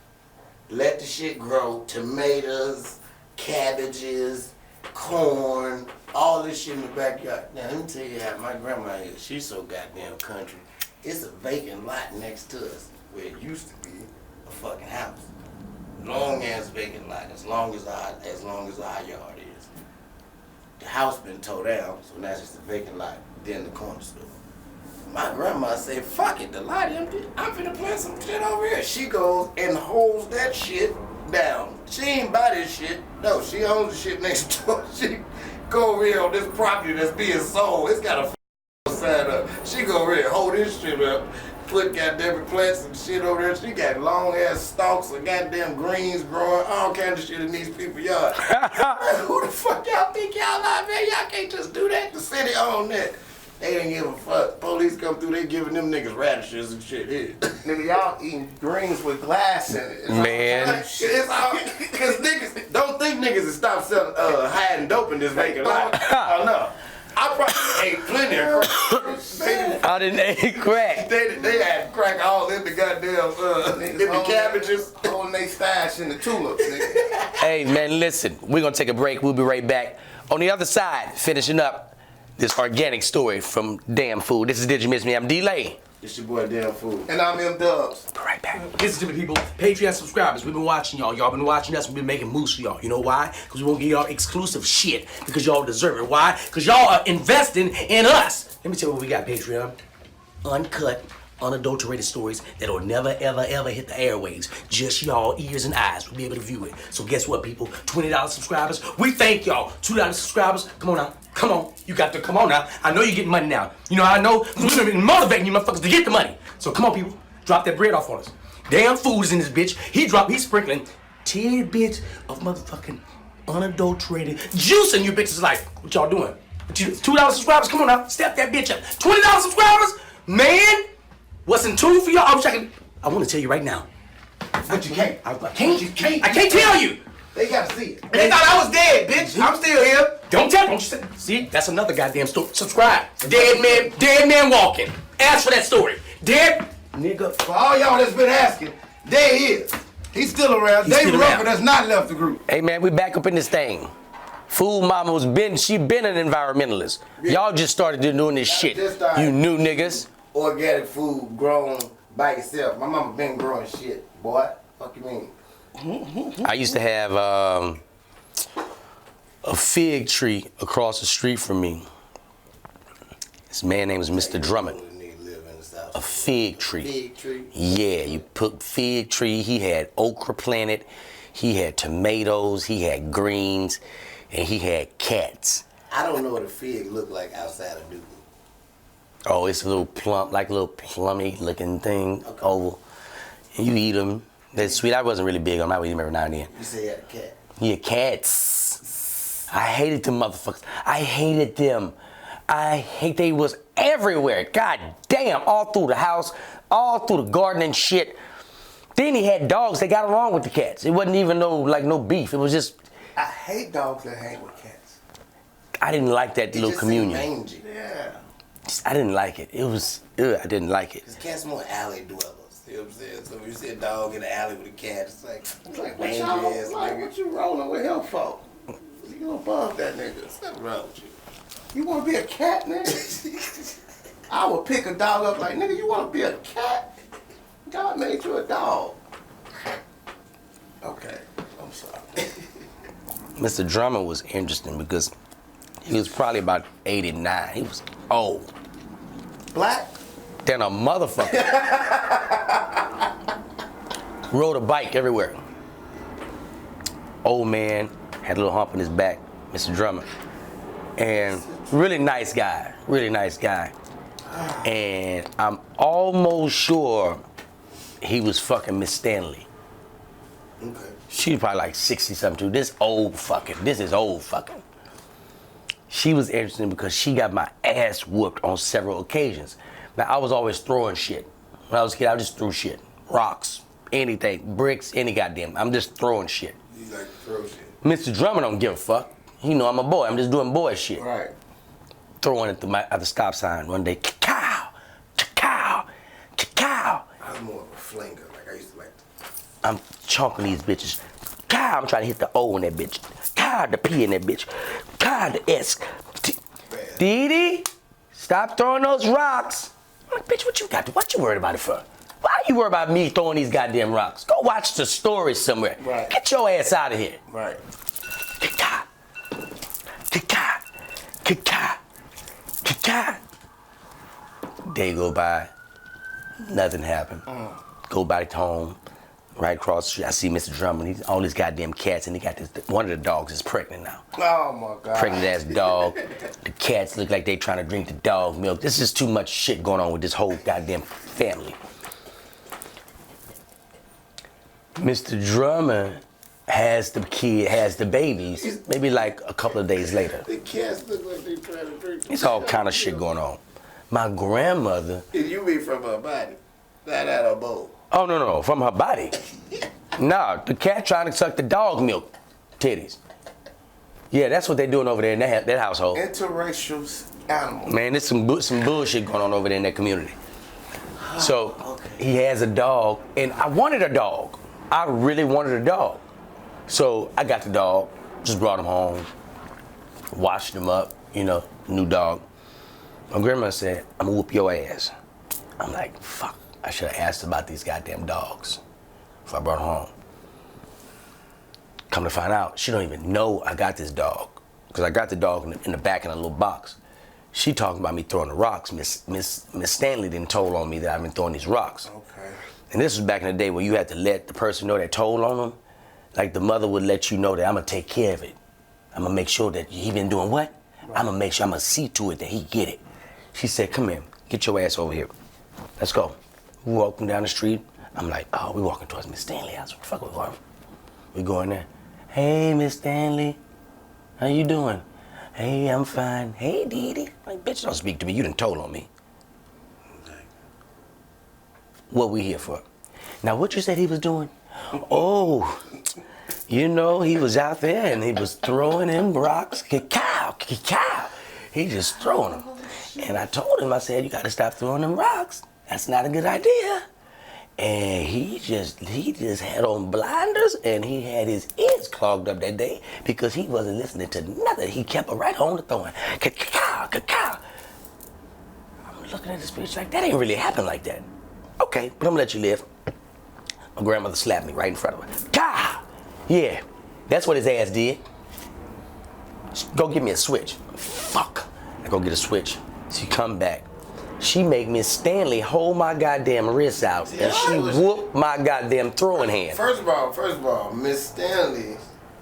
let the shit grow, tomatoes, cabbages, corn, all this shit in the backyard. Now let me tell you how my grandma is. She's so goddamn country. It's a vacant lot next to us where it used to be a fucking house. Long ass vacant lot, as long as our yard is. The house been tore down, so now it's just a vacant lot, then the corner store. My grandma said, fuck it, the lot empty. I'm finna plant some shit over here. She goes and holds that shit down. She ain't buy this shit. No, she owns the shit next door. She go over here on this property that's being sold. It's got a sign up. She go over here, hold this shit up, put goddamn plants and shit over there. She got long ass stalks of goddamn greens growing, all kinds of shit in these people's yards. Who the fuck y'all think y'all are, man? Y'all can't just do that. The city own that. They didn't give a fuck. Police come through, they giving them niggas radishes and shit. Yeah.
Nigga, y'all eating greens with glass in it.
Man.
It's all, cause niggas, don't think niggas will stop selling, hiding dope in this vacant lot. Oh no. I probably ate plenty of crack.
I didn't eat crack.
They had crack all in the goddamn, in the cabbages.
Holding they stash in the tulips, nigga.
Hey, man, listen. We're going to take a break. We'll be right back. On the other side, finishing up this organic story from Damn Food. This is Did You Miss Me? I'm D-Lay.
It's your boy Damn Food.
And I'm M-Dubs.
Be right back.
Listen to me, people. Patreon subscribers, we've been watching y'all. Y'all been watching us. We've been making moves for y'all. You know why? Because we won't give y'all exclusive shit. Because y'all deserve it. Why? Because y'all are investing in us. Let me tell you what we got, Patreon. Uncut, unadulterated stories that'll never, ever, ever hit the airwaves. Just y'all ears and eyes will be able to view it. So guess what, people? $20 subscribers. We thank y'all. $2 subscribers. Come on now. Come on. You got to come on now. I know you're getting money now. You know how I know? Because we've been motivating you motherfuckers to get the money. So come on, people. Drop that bread off on us. Damn Food is in this bitch. He's sprinkling tidbits of motherfucking unadulterated juice in you bitches. Like, what y'all doing? $2 subscribers? Come on now. Step that bitch up. $20 subscribers? Man, what's in tune for y'all? I want to tell you right now.
But you can't.
I can't tell you.
They gotta see it.
They thought I was dead, bitch. I'm still here. Don't you say. See, that's another goddamn story. Subscribe. Dead man walking. Ask for that story. Dead nigga.
For all y'all that's been asking, there he is. He's still around. Dave Ruffin has not left the group.
Hey, man, we back up in this thing. Food Mama she been an environmentalist. Y'all just started doing this shit. You new niggas.
Organic food grown by itself. My mama been growing shit, boy. Fuck you mean?
I used to have a fig tree across the street from me. This man name was Mr. Drummond. A fig tree.
Fig tree?
Yeah, you put fig tree. He had okra planted. He had tomatoes. He had greens. And he had cats.
I don't know what a fig look like outside of Duke.
Oh, it's a little plump, like a little plummy looking thing, oval. And you eat them. That's sweet. I wasn't really big on them. I would eat them every now and then.
You say you had a cat?
Yeah, cats. I hated them motherfuckers. I hated them. They was everywhere. God damn, all through the house, all through the garden and shit. Then he had dogs that got along with the cats. It wasn't even no beef. It was just.
I hate dogs that hang with cats.
I didn't like that little communion.
Mangy.
Yeah.
I didn't like it. It was, I didn't like it.
Cause cats more alley dwellers. You know what I'm saying? So when you see a dog in the alley with a cat, it's like mangy ass nigga.
What you rolling with him for? You gonna bug that nigga?
What's wrong with you?
You wanna be a cat, nigga? I would pick a dog up like, nigga, you wanna be a cat? God made you a dog. Okay, I'm sorry.
Mr. Drummond was interesting because he was probably about 89. He was old.
Black?
than a motherfucker. Rode a bike everywhere. Old man had a little hump in his back, Mr. Drummond. And really nice guy. And I'm almost sure he was fucking Miss Stanley.
Okay.
She was probably like 60-something too. This is old fucking. She was interesting because she got my ass whooped on several occasions. Now, I was always throwing shit. When I was a kid, I just threw shit. Rocks, anything, bricks, any goddamn. I'm just throwing shit.
You like to throw shit.
Mr. Drummond don't give a fuck. He know I'm a boy. I'm just doing boy shit.
Right.
Throwing it at the stop sign one day. Cow, cow, cow.
I was more of a flinger. Like I used to like to.
I'm chunking these bitches. Cow, I'm trying to hit the O in that bitch. Cow, the P in that bitch. Cow, the S. Dee, stop throwing those rocks. I'm like, bitch, what you worried about it for? Why you worried about me throwing these goddamn rocks? Go watch the story somewhere.
Right.
Get your ass out of here.
Right.
Ka-ka. Ka-ka. Ka-ka. Ka-ka. Day go by. Nothing happened. Go back home. Right across the street, I see Mr. Drummond. All these goddamn cats, and he got this. One of the dogs is pregnant now.
Oh my God.
Pregnant ass dog. The cats look like they trying to drink the dog milk. This is too much shit going on with this whole goddamn family. Mr. Drummond has the babies, maybe like a couple of days later.
The cats look like they trying to drink.
It's all kind of shit going on. My grandmother.
You mean from her body, not out her bowl.
Oh, no, from her body. Nah, the cat trying to suck the dog milk titties. Yeah, that's what they're doing over there in that household.
Interracial animals.
Man, there's some bullshit going on over there in that community. So he has a dog, and I wanted a dog. I really wanted a dog. So I got the dog, just brought him home, washed him up, new dog. My grandma said, I'm gonna whoop your ass. I'm like, fuck. I should have asked about these goddamn dogs before I brought them home. Come to find out, she don't even know I got this dog. Because I got the dog in the back in a little box. She talking about me throwing the rocks. Miss Stanley didn't told on me that I've been throwing these rocks.
Okay.
And this was back in the day when you had to let the person know that told on them. Like the mother would let you know that I'm gonna take care of it. I'm gonna make sure that he been doing what? Right. I'm gonna see to it that he get it. She said, come here, get your ass over here. Let's go. We walking down the street. I'm like, oh, we walking towards Miss Stanley's house. What the fuck we going? We going there. Hey, Miss Stanley, how you doing? Hey, I'm fine. Hey, Dee Dee. Like, bitch, don't speak to me. You done told on me. What we here for? Now, what you said he was doing? Oh, he was out there and he was throwing them rocks. Cow. He just throwing them. And I told him, I said, you got to stop throwing them rocks. That's not a good idea. And he just had on blinders and he had his ears clogged up that day because he wasn't listening to nothing. He kept it right on the throwing. Cow. I'm looking at this bitch like, that ain't really happen like that. Okay, but I'm gonna let you live. My grandmother slapped me right in front of her. Cow! Yeah, that's what his ass did. Go get me a switch. Fuck. I go get a switch. She come back. She make Miss Stanley hold my goddamn wrists out and she whooped my goddamn throwing hand.
First of all, Miss Stanley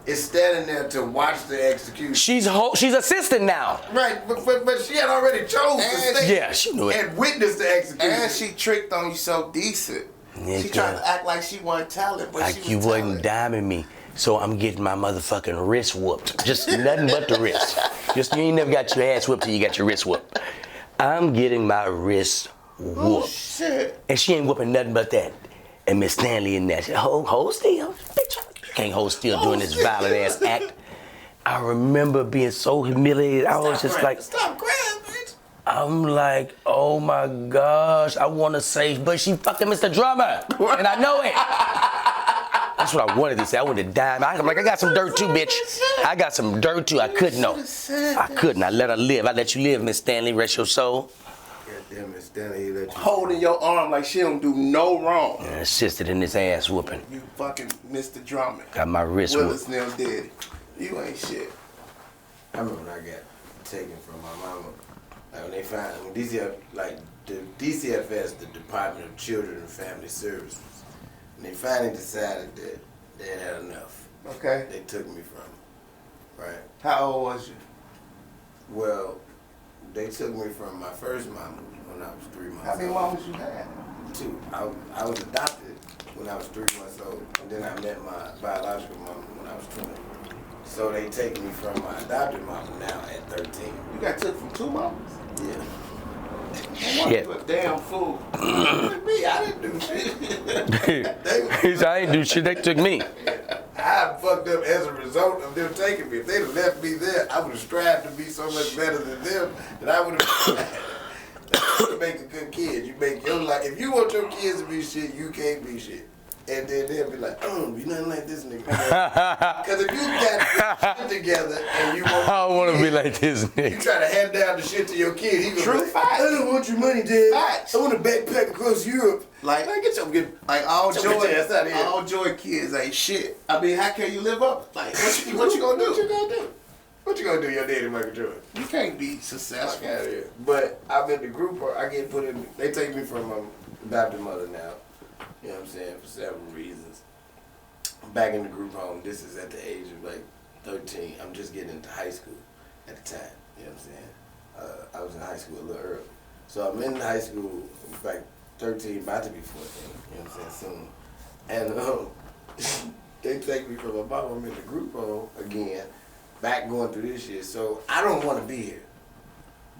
is standing there to watch the execution.
She's assistant now.
Right, but she had already chose to stay.
Yeah, she knew it.
And witnessed the execution.
And she tricked on you so decent.
Nigga.
She tried to act like she wasn't talented, but
Like
she was
you wasn't
talented.
diming me. So I'm getting my motherfucking wrist whooped. Just nothing but the wrist. You ain't never got your ass whooped till you got your wrist whooped. I'm getting my wrist whooped.
Oh, shit.
And she ain't whooping nothing but that. And Miss Stanley in there, she hold still. Bitch, you can't hold still doing this violent ass act. I remember being so humiliated. I was just like,
stop crying, bitch.
I'm like, oh my gosh, I want to say, but she fucking Mr. Drummond. And I know it. That's what I wanted to say. I wanted to die. I'm like, I got some dirt too, bitch. I got some dirt too. I couldn't know. I couldn't. I let her live. I let you live, Miss Stanley. Rest your soul.
Goddamn, Miss Stanley, he let you.
Holding your arm like she don't do no wrong.
And assisted in this ass whooping.
You fucking Mr. Drummond.
Got my wrist
Willis
whooped.
Neal did. You ain't shit.
I remember when I got taken from my mama. Like when they find when DCF like the DCFS, the Department of Children and Family Services, when they finally decided that they had enough.
Okay.
They took me from it. Right.
How old was you?
Well, they took me from my first mama when I was 3 months old.
How many mamas you had?
2. I was adopted when I was 3 months old, and then I met my biological mama when I was 20. So they take me from my adopted mama now at 13.
You got took from 2 mamas?
Yeah.
Shit.
You a damn fool.
Me, I didn't do shit.
He said, I ain't do shit, they took me.
I fucked up as a result of them taking me. If they'd have left me there, I would have strived to be so much better than them that I would have. You make a good kid. You make your life. If you want your kids to be shit, you can't be shit. And then they'll be like, I don't be nothing like this nigga. Because if you got shit together and you want,
I don't want to be like this
you
nigga.
try to hand down the shit to your kid, he gonna
True
be like,
facts.
I don't want your money, Dad.
Facts.
I want to backpack across Europe.
Like-
get your
Like all
Get your
joy,
bitch ass outta here.
all joy kids ain't shit. I mean, how can you live up? Like, what you gonna
What you
do?
gonna do? What you gonna do, your daddy Michael Jordan?
You can't be
Fuck
successful.
out of here. But I'm in the group, or I get put in. They take me from my adopted mother now. You know what I'm saying? For several reasons. I'm back in the group home. This is at the age of like 13. I'm just getting into high school at the time. You know what I'm saying? I was in high school a little early. So I'm in high school, like 13, about to be 14. You know what I'm saying? Soon. And they take me from my mom. I'm in the group home again. Back going through this shit, so I don't want to be here.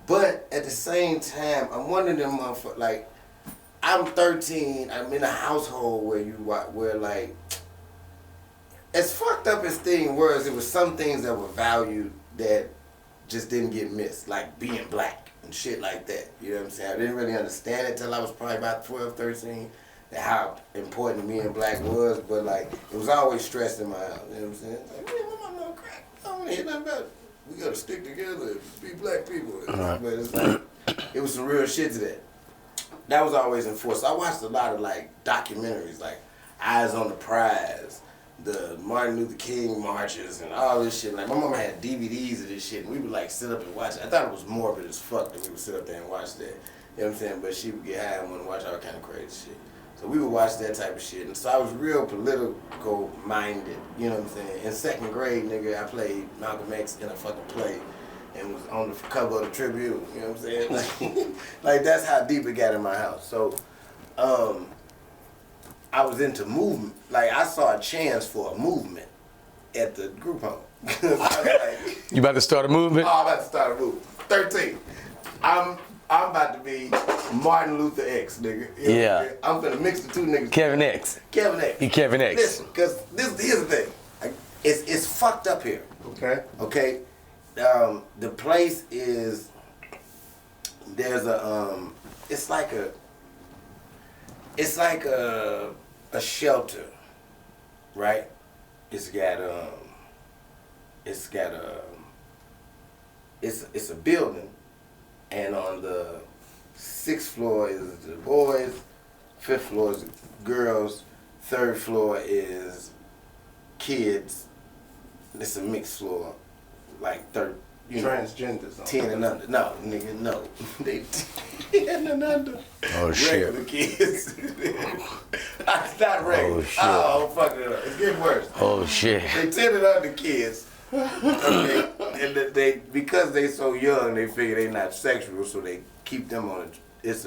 But at the same time, I'm one of them motherfuckers. Like, I'm 13. I'm in a household where like, as fucked up as thing was, it was some things that were valued that just didn't get missed, like being black and shit like that. You know what I'm saying? I didn't really understand it till I was probably about 12, 13. How important being black was, but like it was always stressed in my house. You know what I'm saying? Like, man, my mama don't crack. I don't hear nothing about it. We gotta stick together and be black people. But it's like it was some real shit to that. That was always enforced. I watched a lot of like documentaries, like Eyes on the Prize, the Martin Luther King marches, and all this shit. Like my mama had DVDs of this shit, and we would like sit up and watch it. I thought it was morbid as fuck that we would sit up there and watch that. You know what I'm saying? But she would get high and want to watch all kind of crazy shit. So we would watch that type of shit. And so I was real political minded, you know what I'm saying? In 2nd grade, nigga, I played Malcolm X in a fucking play and was on the cover of the Tribune, you know what I'm saying? Like that's how deep it got in my house. So I was into movement. Like I saw a chance for a movement at the group home. I was like,
You about to start a movement?
oh, I'm about to start a movement. 13. I'm about to be Martin Luther X, nigga. You know
Yeah.
what I'm saying? I'm gonna mix the two niggas.
Kevin X.
Kevin X.
He Kevin X.
Listen, because here's the thing. It's fucked up here.
Okay.
Okay? The place is, there's a, it's like a shelter, right? It's a building, and on the 6th floor is the boys, 5th floor is the girls, 3rd floor is kids. It's a mixed floor, like
Transgenders.
10 and under. No, nigga, no. They 10 and under.
Oh, shit.
Regular kids. It's not regular.
Oh, shit.
Oh, fuck it up. It's getting worse.
Oh, shit.
They 10 and under kids. Okay. And they because they so young, they figure they not sexual, so they keep them on it's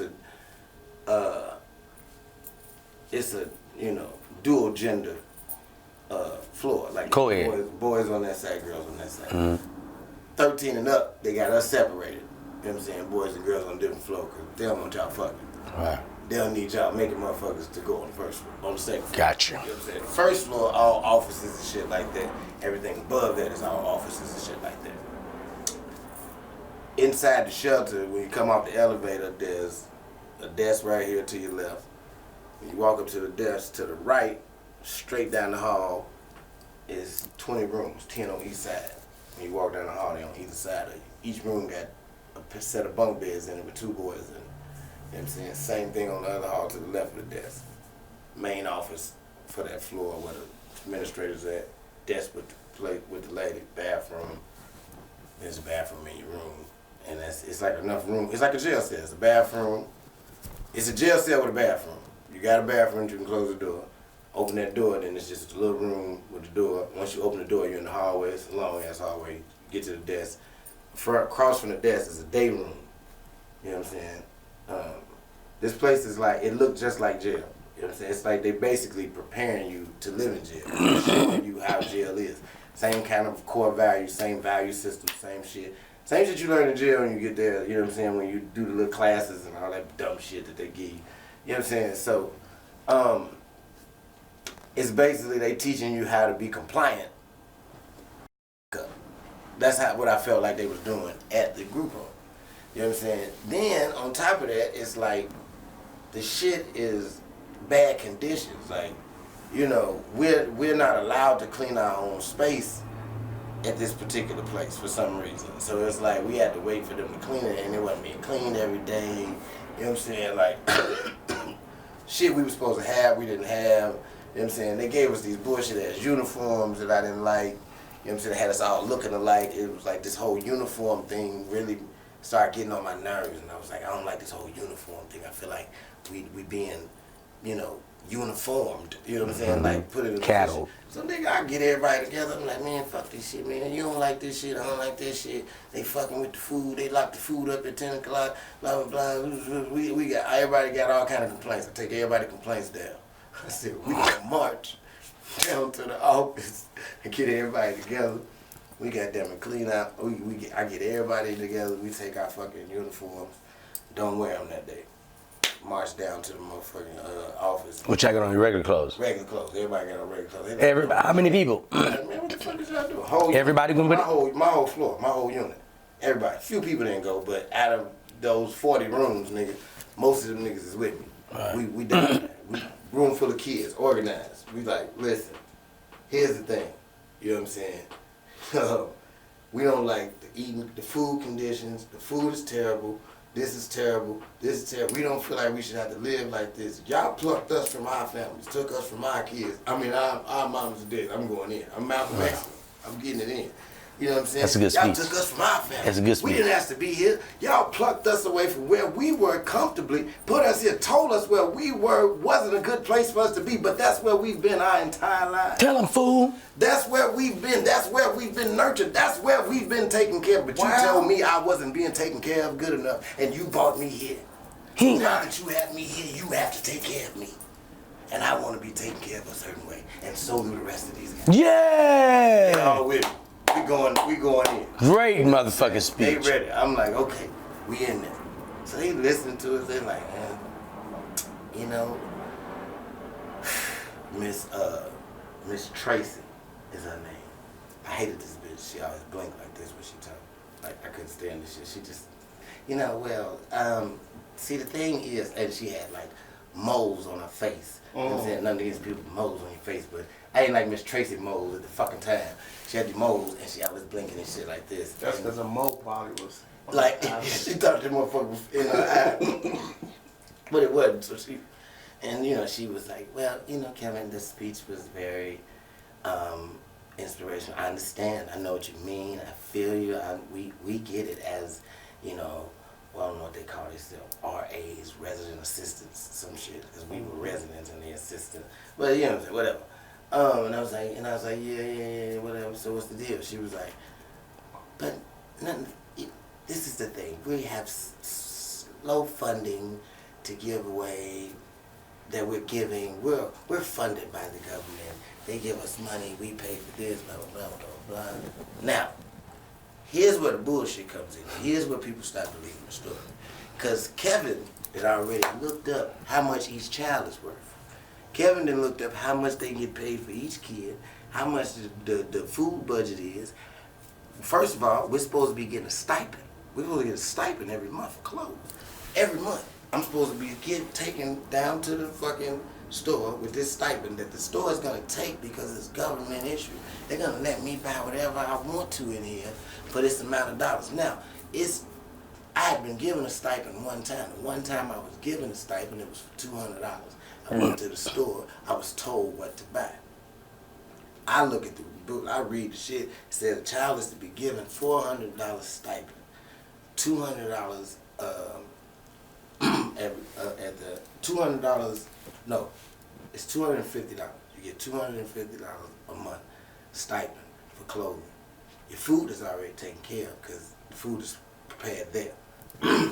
a you know, dual gender floor. Like
Co-ed.
boys on that side, girls on that side. 13 and up, they got us separated. You know what I'm saying? Boys and girls on a different floor, because they don't want y'all fucking.
Right.
They don't need y'all making motherfuckers to go on the first floor, on the 2nd floor.
Gotcha.
You know what I'm saying? First floor, all offices and shit like that. Everything above that is all offices and shit like that. Inside the shelter, when you come off the elevator, there's a desk right here to your left. When you walk up to the desk to the right, straight down the hall, is 20 rooms, 10 on each side. When you walk down the hall, they on either side of you. Each room got a set of bunk beds in it with 2 boys in it. You know what I'm saying? Same thing on the other hall to the left of the desk. Main office for that floor where the administrator's at. Desk with the lady. Bathroom. There's a bathroom in your room. and it's like enough room. It's like a jail cell. It's a bathroom. It's a jail cell with a bathroom. You got a bathroom, you can close the door. Open that door, then it's just a little room with the door. Once you open the door, you're in the hallway. It's a long ass hallway. You get to the desk. Across from the desk is a day room. You know what I'm saying? This place is like, it looked just like jail. You know what I'm saying? It's like they basically preparing you to live in jail. Showing you how jail is. Same kind of core values, same value system, same shit. Same shit you learn in jail when you get there, you know what I'm saying, when you do the little classes and all that dumb shit that they give you. You know what I'm saying? So, it's basically they teaching you how to be compliant. That's what I felt like they was doing at the group home. You know what I'm saying? Then, on top of that, it's like, the shit is bad conditions. Like, you know, we're not allowed to clean our own space at this particular place for some reason. So it's like we had to wait for them to clean it, and it wasn't being cleaned every day. You know what I'm saying? Like, shit we were supposed to have, we didn't have. You know what I'm saying? They gave us these bullshit ass uniforms that I didn't like. You know what I'm saying? They had us all looking alike. It was like this whole uniform thing really started getting on my nerves, and I was like, I don't like this whole uniform thing. I feel like we being, you know, uniformed. You know what I'm saying? Like, put it in
cattle.
So nigga, I get everybody together. I'm like, man, fuck this shit, man. You don't like this shit. I don't like this shit. They fucking with the food. They lock the food up at 10 o'clock. Blah blah blah. We got everybody got all kind of complaints. I take everybody's complaints down. I said we can march down to the office and get everybody together. We got them and clean out. I get everybody together. We take our fucking uniforms. Don't wear them that day. March down to the motherfucking office.
What y'all got on your regular clothes?
Regular clothes. Everybody got on regular clothes.
How many people?
Man, what the fuck is y'all doing?
Everybody gonna put
my whole floor, my whole unit. Everybody. Few people didn't go, but out of those 40 rooms, nigga, most of them niggas is with me. Right. We done. We room full of kids, organized. We like, listen, here's the thing. You know what I'm saying? We don't like the food conditions. The food is terrible. This is terrible. This is terrible. We don't feel like we should have to live like this. Y'all plucked us from our families, took us from our kids. I mean, our moms are dead. I'm going in. I'm Malcolm X. I'm getting it in. You know what I'm saying?
That's a good
Y'all
speech.
took us from our family.
That's a good speech.
We didn't ask to be here. Y'all plucked us away from where we were comfortably, put us here, told us where we were wasn't a good place for us to be, but that's where we've been our entire lives.
Tell them, fool.
That's where we've been. That's where we've been nurtured. That's where we've been taken care of. But you told me I wasn't being taken care of good enough, and you brought me here. Now that you have me here, you have to take care of me. And I want to be taken care of a certain way. And so do the rest of these guys.
Yeah!
They all with me. We going in.
Great motherfucking speech.
They ready. I'm like, okay, we in there. So they listening to us. They like, you know, Miss Tracy is her name. I hated this bitch. She always blinked like this when she talked. Like, I couldn't stand this shit. She just, you know, well, see, the thing is, and she had like moles on her face. You know what I'm saying? None of these people with moles on your face, but I ain't like Miss Tracy moles at the fucking time. She had the moles and she always blinking and shit like this.
That's because her mole probably was
like, she thought the motherfucker was in her eye. But it wasn't, so she, and you know, she was like, well, you know, Kevin, this speech was very inspirational. I understand, I know what you mean, I feel you, we get it as, you know, well, I don't know what they call themselves, RAs, resident assistants, some shit, because we were residents and the assistant. But you know what I'm saying, whatever. And I was like, yeah, whatever. So what's the deal? She was like, but nothing. This is the thing. We have slow funding to give away that we're giving. We're funded by the government. They give us money. We pay for this. Blah blah blah blah blah. Now, here's where the bullshit comes in. Here's where people start believing the story. Because Kevin had already looked up how much each child is worth. Kevin then looked up how much they get paid for each kid, how much the food budget is. First of all, we're supposed to be getting a stipend. We're supposed to get a stipend every month for clothes. Every month. I'm supposed to be taken down to the fucking store with this stipend that the store is going to take because it's government issue. They're going to let me buy whatever I want to in here for this amount of dollars. Now, I had been given a stipend one time. The one time I was given a stipend, it was for $200. I went to the store, I was told what to buy. I look at the book, I read the shit, it said a child is to be given $400 stipend, $200 at the $200. No, it's $250. You get $250 a month stipend for clothing. Your food is already taken care of because the food is prepared there.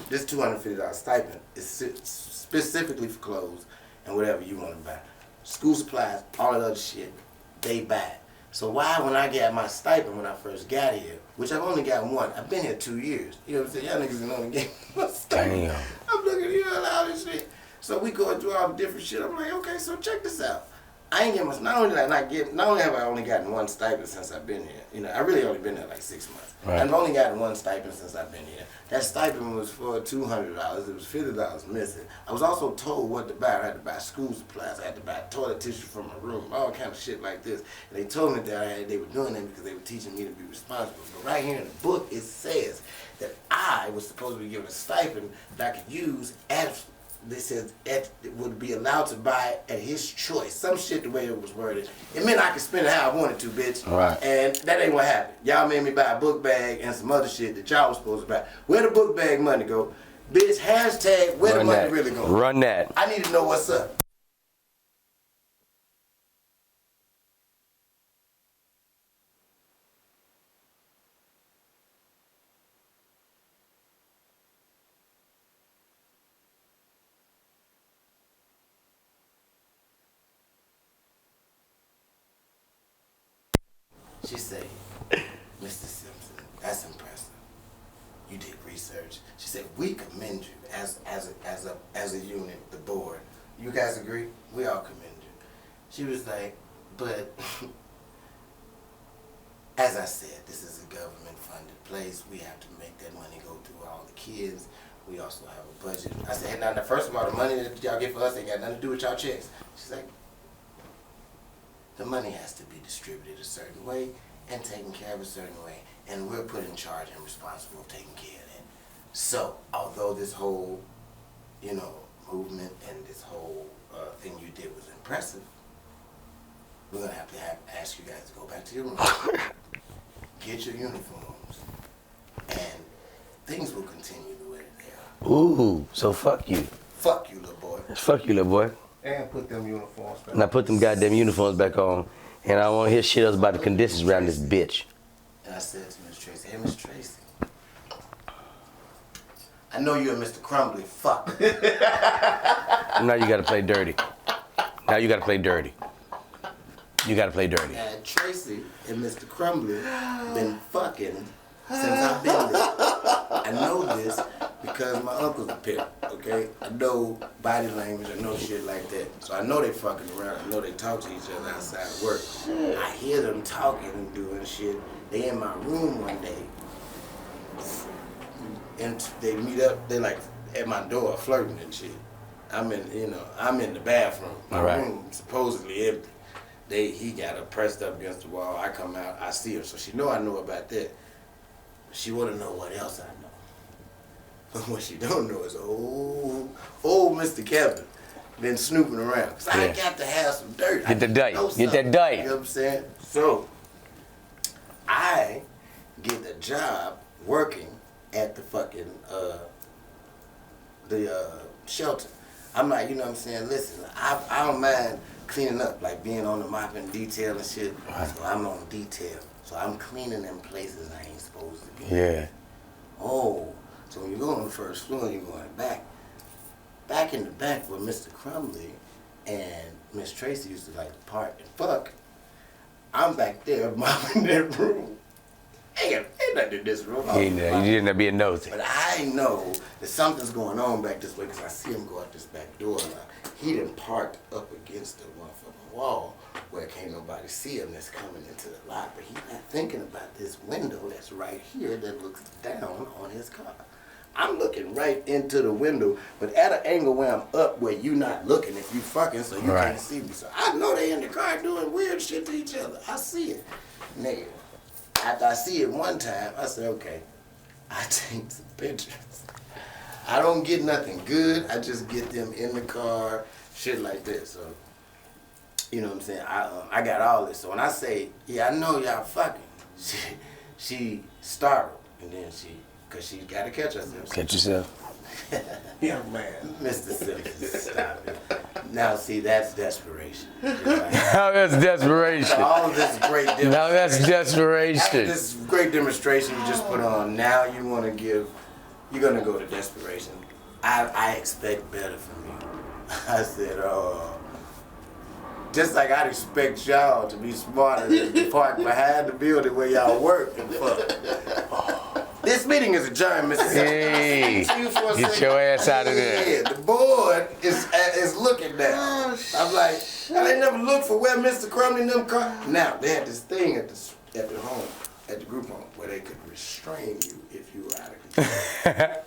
This $250 stipend is specifically for clothes and whatever you want to buy. School supplies, all that other shit, they buy it. So why, when I got my stipend when I first got here, which I've only got one, I've been here 2 years. You know what I'm saying? Y'all niggas can only get my stipend.
Damn.
I'm looking at you all this shit. So we going through all the different shit. I'm like, okay, so check this out. I ain't getting much. Not only have I only gotten one stipend since I've been here. You know, I really only been there like 6 months.
Right.
I've only gotten one stipend since I've been here. That stipend was for $200. It was $50 missing. I was also told what to buy. I had to buy school supplies. I had to buy toilet tissue for my room. All kind of shit like this. And they told me that they were doing that because they were teaching me to be responsible. But right here in the book, it says that I was supposed to be given a stipend that I could use as. They said it would be allowed to buy at his choice. Some shit the way it was worded. It meant I could spend it how I wanted to, bitch.
Right.
And that ain't what happened. Y'all made me buy a book bag and some other shit that y'all was supposed to buy. Where the book bag money go? Bitch, hashtag where the money really go?
Run that.
I need to know what's up. She said, Mr. Simpson, that's impressive. You did research. She said, we commend you as a unit, the board. You guys agree? We all commend you. She was like, but as I said, this is a government funded place. We have to make that money go through all the kids. We also have a budget. I said, hey, now, first of all, the money that y'all get for us ain't got nothing to do with y'all checks. She's like, the money has to be distributed a certain way and taken care of a certain way, and we're put in charge and responsible of taking care of that. So, although this whole, movement and this whole thing you did was impressive, we're gonna have to ask you guys to go back to your room, get your uniforms, and things will continue the way they are.
Ooh, so fuck you.
Fuck you, little boy.
Fuck you, little boy.
And put them uniforms back.
Now put them goddamn uniforms back on. And I don't want to hear shit else about the conditions around this bitch.
And I said to Miss Tracy, hey, Miss Tracy, I know you're Mr. Crumbly, fuck.
Now you gotta play dirty. Now you gotta play dirty. You gotta play dirty.
And Tracy and Mr. Crumbly been fucking since I've been there. I know this because my uncle's a pimp, okay? I know body language, I know shit like that. So I know they fucking around, I know they talk to each other outside of work. I hear them talking and doing shit. They in my room one day. And they meet up, they like at my door flirting and shit. I'm in the bathroom. My room supposedly empty. He got her pressed up against the wall. I come out, I see her. So she know I know about that. She wanna know what else I know. But what she don't know is old Mr. Kevin been snooping around. Cause I got to have some dirt.
Get the dirt. Get that dirt.
You know what I'm saying? So I get a job working at the fucking shelter. I'm like, you know what I'm saying? Listen, I don't mind cleaning up, like being on the mop and detail and shit. Right. So I'm on detail. So I'm cleaning them places I ain't supposed to be.
Yeah.
Oh, so when you go on the first floor, you're going back in the back where Mr. Crumbly and Miss Tracy used to like to park and fuck. I'm back there mopping that room. Ain't nothing in this room.
You didn't be a nosy.
But I know that something's going on back this way because I see him go out this back door. He done parked up against the motherfucking wall where can't nobody see him that's coming into the lot. But he's not thinking about this window that's right here that looks down on his car. I'm looking right into the window, but at an angle where I'm up where you not looking if you fucking, so you can't see me. So I know they in the car doing weird shit to each other. I see it. Nigga. After I see it one time, I said, okay, I take some pictures. I don't get nothing good. I just get them in the car, shit like that. So, you know what I'm saying? I got all this. So when I say, yeah, I know y'all fucking, she startled. And then she Because she's got to catch herself.
Catch yourself.
Young man.
Mr. Simpson, stop it. Now, see, that's desperation.
Now that's desperation.
All of this great demonstration.
Now that's
After
desperation.
this great demonstration you just put on, now you want to give, you're going to go to desperation. I expect better from you. I said, just like I'd expect y'all to be smarter than the park behind the building where y'all work and fuck. This meeting is adjourned, Mr.
Hey, get your ass out of there.
Yeah, the board is looking now. I'm like, I ain't never looked for where Mr. Crumley and them car. Now they had this thing at the home, at the group home, where they could restrain you if you were out of control.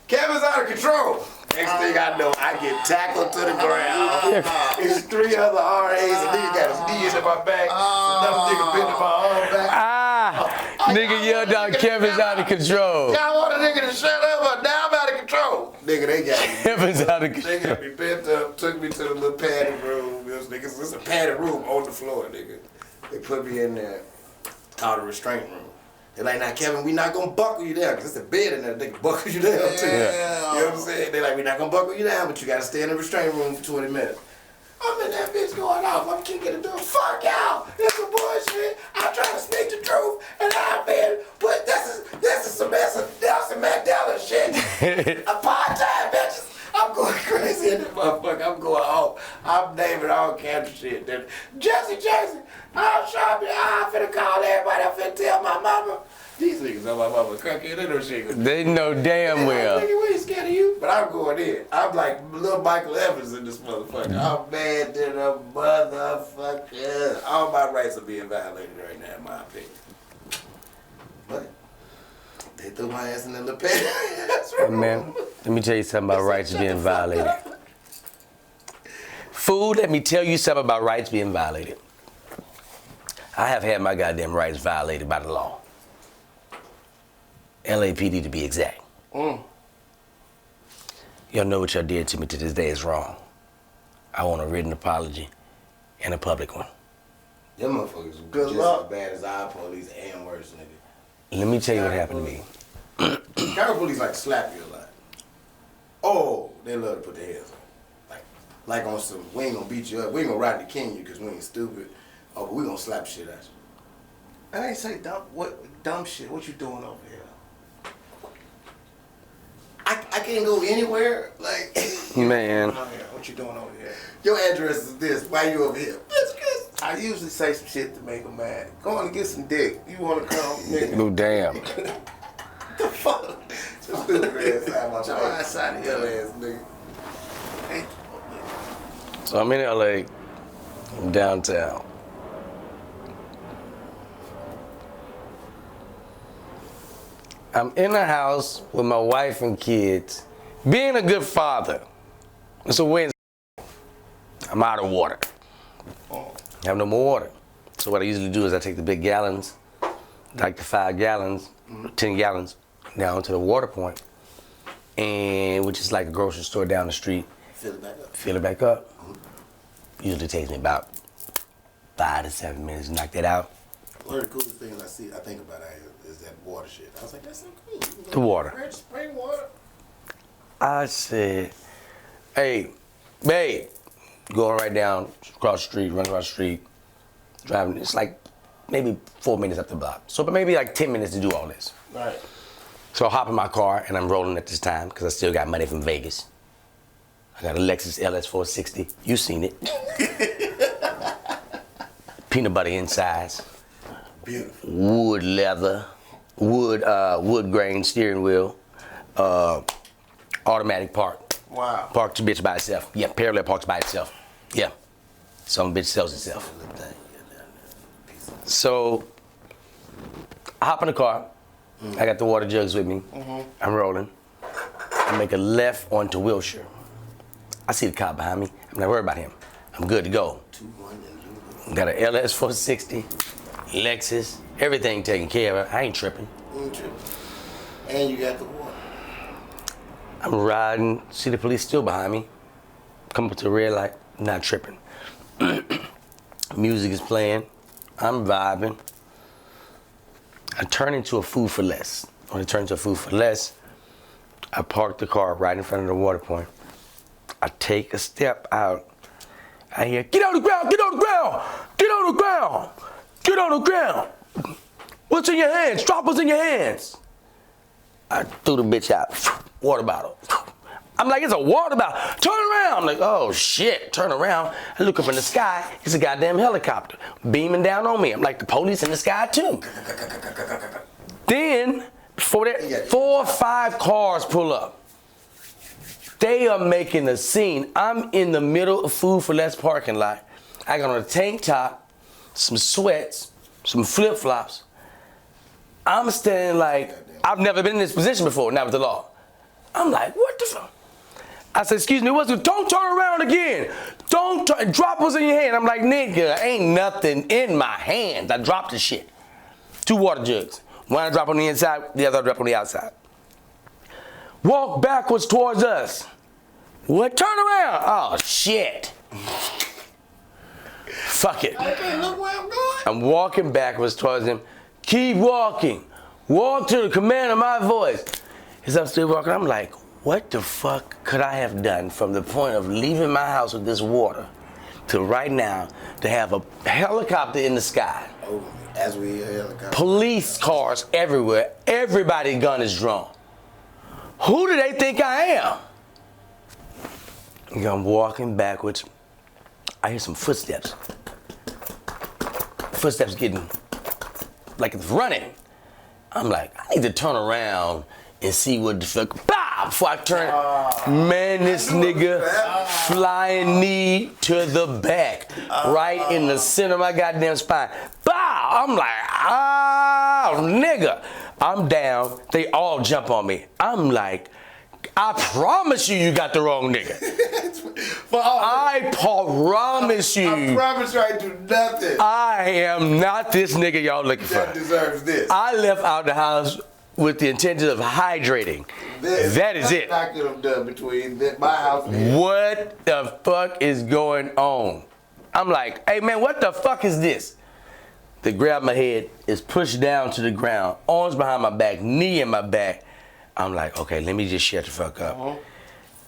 Kevin's out of control. Next thing I know, I get tackled to the ground. There's 3 other RAs, and nigga got his knees in my back. Another nigga bent in my arm back.
Nigga yelled out, Kevin's out of control.
Y'all want a nigga to shut up, but now I'm out of control. Nigga, they got me.
Kevin's out of
They
control.
got me bent up, took me to the little padded room. It's a padded room on the floor, nigga. They put me in there, called a restraint room. They're like, now Kevin, we not gonna buckle you down, because it's a bed in there, they can buckle you down too.
Yeah.
You know what I'm saying? They're like, we not gonna buckle you down, but you gotta stay in the restraint room for 20 minutes. I'm in that bitch going off, I'm kicking the door, fuck y'all, this is bullshit, I'm trying to speak the truth, and I've been, but this is some Nelson Mandela shit. Apartheid, bitches. I'm going crazy in this motherfucker. I'm going off. I'm naming all kinds of shit. Then Jesse, I'm shopping. I'm finna call everybody. I'm finna tell my mama. These niggas know my mama cooking. They know shit.
They know damn well.
Nigga, we ain't scared of you. But I'm going in. I'm like little Michael Evans in this motherfucker. I'm mad to the motherfucker. All my rights are being violated right now, in my opinion. But they threw my ass in the lapel. That's right.
Man, let me tell you something about rights being violated. Food, let me tell you something about rights being violated. I have had my goddamn rights violated by the law. LAPD to be exact. Y'all know what y'all did to me to this day is wrong. I want a written apology and a public one.
Them motherfuckers
Good
just
luck.
as bad as our police and worse, nigga.
Let me tell you what happened to me.
Chicago police like to slap you a lot. Oh, they love to put their hands on. Like on some, we ain't gonna beat you up. We ain't gonna ride the king you because we ain't stupid. Oh, but we gonna slap shit at you.
I ain't say dumb shit. What you doing over here?
I can't go anywhere. Like,
Man,
What you doing over here?
your address is this. Why you over here? Bitch, cause
I usually say some shit to make them mad. Go on and get some dick. You wanna come, nigga?
no damn.
The fuck?
some stupid ass side my
Your
face.
ass out of
Dumb
here.
ass nigga.
Hey,
So I'm in LA, I'm downtown. I'm in the house with my wife and kids, being a good father. It's a Wednesday. I'm out of water. I have no more water. So what I usually do is I take the big gallons, like the 5 gallons, 10 gallons, down to the water point, and which is like a grocery store down the street.
Fill it back up.
Fill it back up. Usually takes me about 5 to 7 minutes to knock that out.
One of the coolest things I think about out here is that water shit. I was like, that's so cool.
The water.
Fresh spring water.
I said, hey, babe, going right down across the street, running across the street, driving. It's like maybe 4 minutes up the block. So but maybe like 10 minutes to do all this.
Right.
So I hop in my car and I'm rolling at this time because I still got money from Vegas. I got a Lexus LS 460. You seen it. Peanut butter insides.
Beautiful.
Wood leather, wood grain steering wheel, automatic park.
wow.
Parked the bitch by itself. Yeah, parallel parks by itself. Yeah. Some bitch sells itself. So I hop in the car. I got the water jugs with me. I'm rolling. I make a left onto Wilshire. I see the cop behind me. I'm not worried about him. I'm good to go. Got an LS 460, Lexus, everything taken care of. I ain't tripping.
And you got the water.
I'm riding, see the police still behind me. Come up to the red light, not tripping. Music is playing, I'm vibing. I turn into a food for less. when it turned to food for less, I parked the car right in front of the water point. I take a step out. I hear, get on the ground, get on the ground, get on the ground, get on the ground. What's in your hands? Drop what's in your hands. I threw the bitch out. Water bottle. I'm like, it's a water bottle. Turn around. I'm like, oh shit, turn around. I look up in the sky. It's a goddamn helicopter beaming down on me. I'm like, the police in the sky too. Then, before that, 4 or 5 cars pull up. They are making a scene. I'm in the middle of Food for Less parking lot. I got on a tank top, some sweats, some flip-flops. I'm standing like, I've never been in this position before, not with the law. I'm like, what the fuck? I said, excuse me, don't turn around again. Drop what's in your hand. I'm like, nigga, ain't nothing in my hand. I dropped the shit. 2 water jugs. One I drop on the inside, the other I drop on the outside. Walk backwards towards us. What? Turn around. Oh, shit. Fuck it.
Okay, look where I'm going.
I'm walking backwards towards him. Keep walking. Walk to the command of my voice. As I'm still walking, I'm like, what the fuck could I have done from the point of leaving my house with this water to right now to have a helicopter in the sky?
Oh, as we hear helicopter.
Police cars everywhere. Everybody's gun is drawn. Who do they think I am? I'm walking backwards. I hear some footsteps. Footsteps getting like it's running. I'm like, I need to turn around and see what the fuck. Bow! Before I turn, man, this nigga flying knee to the back, right in the center of my goddamn spine. Bow! I'm like, nigga. I'm down. They all jump on me. I'm like, I promise you got the wrong nigga. I promise you.
I promise you I do nothing.
I am not this nigga y'all looking for.
That deserves this.
I left out the house with the intention of hydrating. That is it.
I could have done between my house and his.
What the fuck is going on? I'm like, hey man, what the fuck is this? They grab my head, is pushed down to the ground, arms behind my back, knee in my back. I'm like, okay, let me just shut the fuck up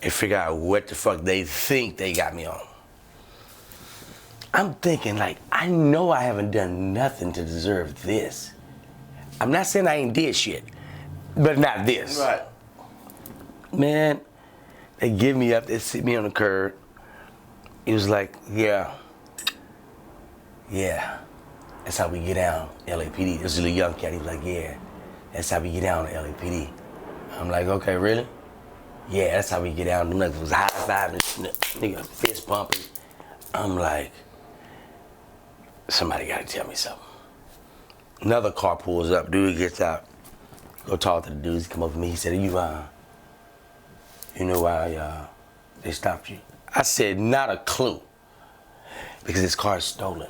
and figure out what the fuck they think they got me on. I'm thinking like, I know I haven't done nothing to deserve this. I'm not saying I ain't did shit, but not this.
Right.
Man, they give me up, they sit me on the curb. He was like, yeah, that's how we get down, LAPD. This is a little young cat, he was like, yeah, that's how we get down to LAPD. I'm like, okay, really? Yeah, that's how we get down. The niggas was high-fiving, nigga fist pumping. I'm like, somebody gotta tell me something. Another car pulls up, dude gets out, go talk to the dudes, he come up to me, he said, you know why they stopped you? I said, not a clue, because this car is stolen.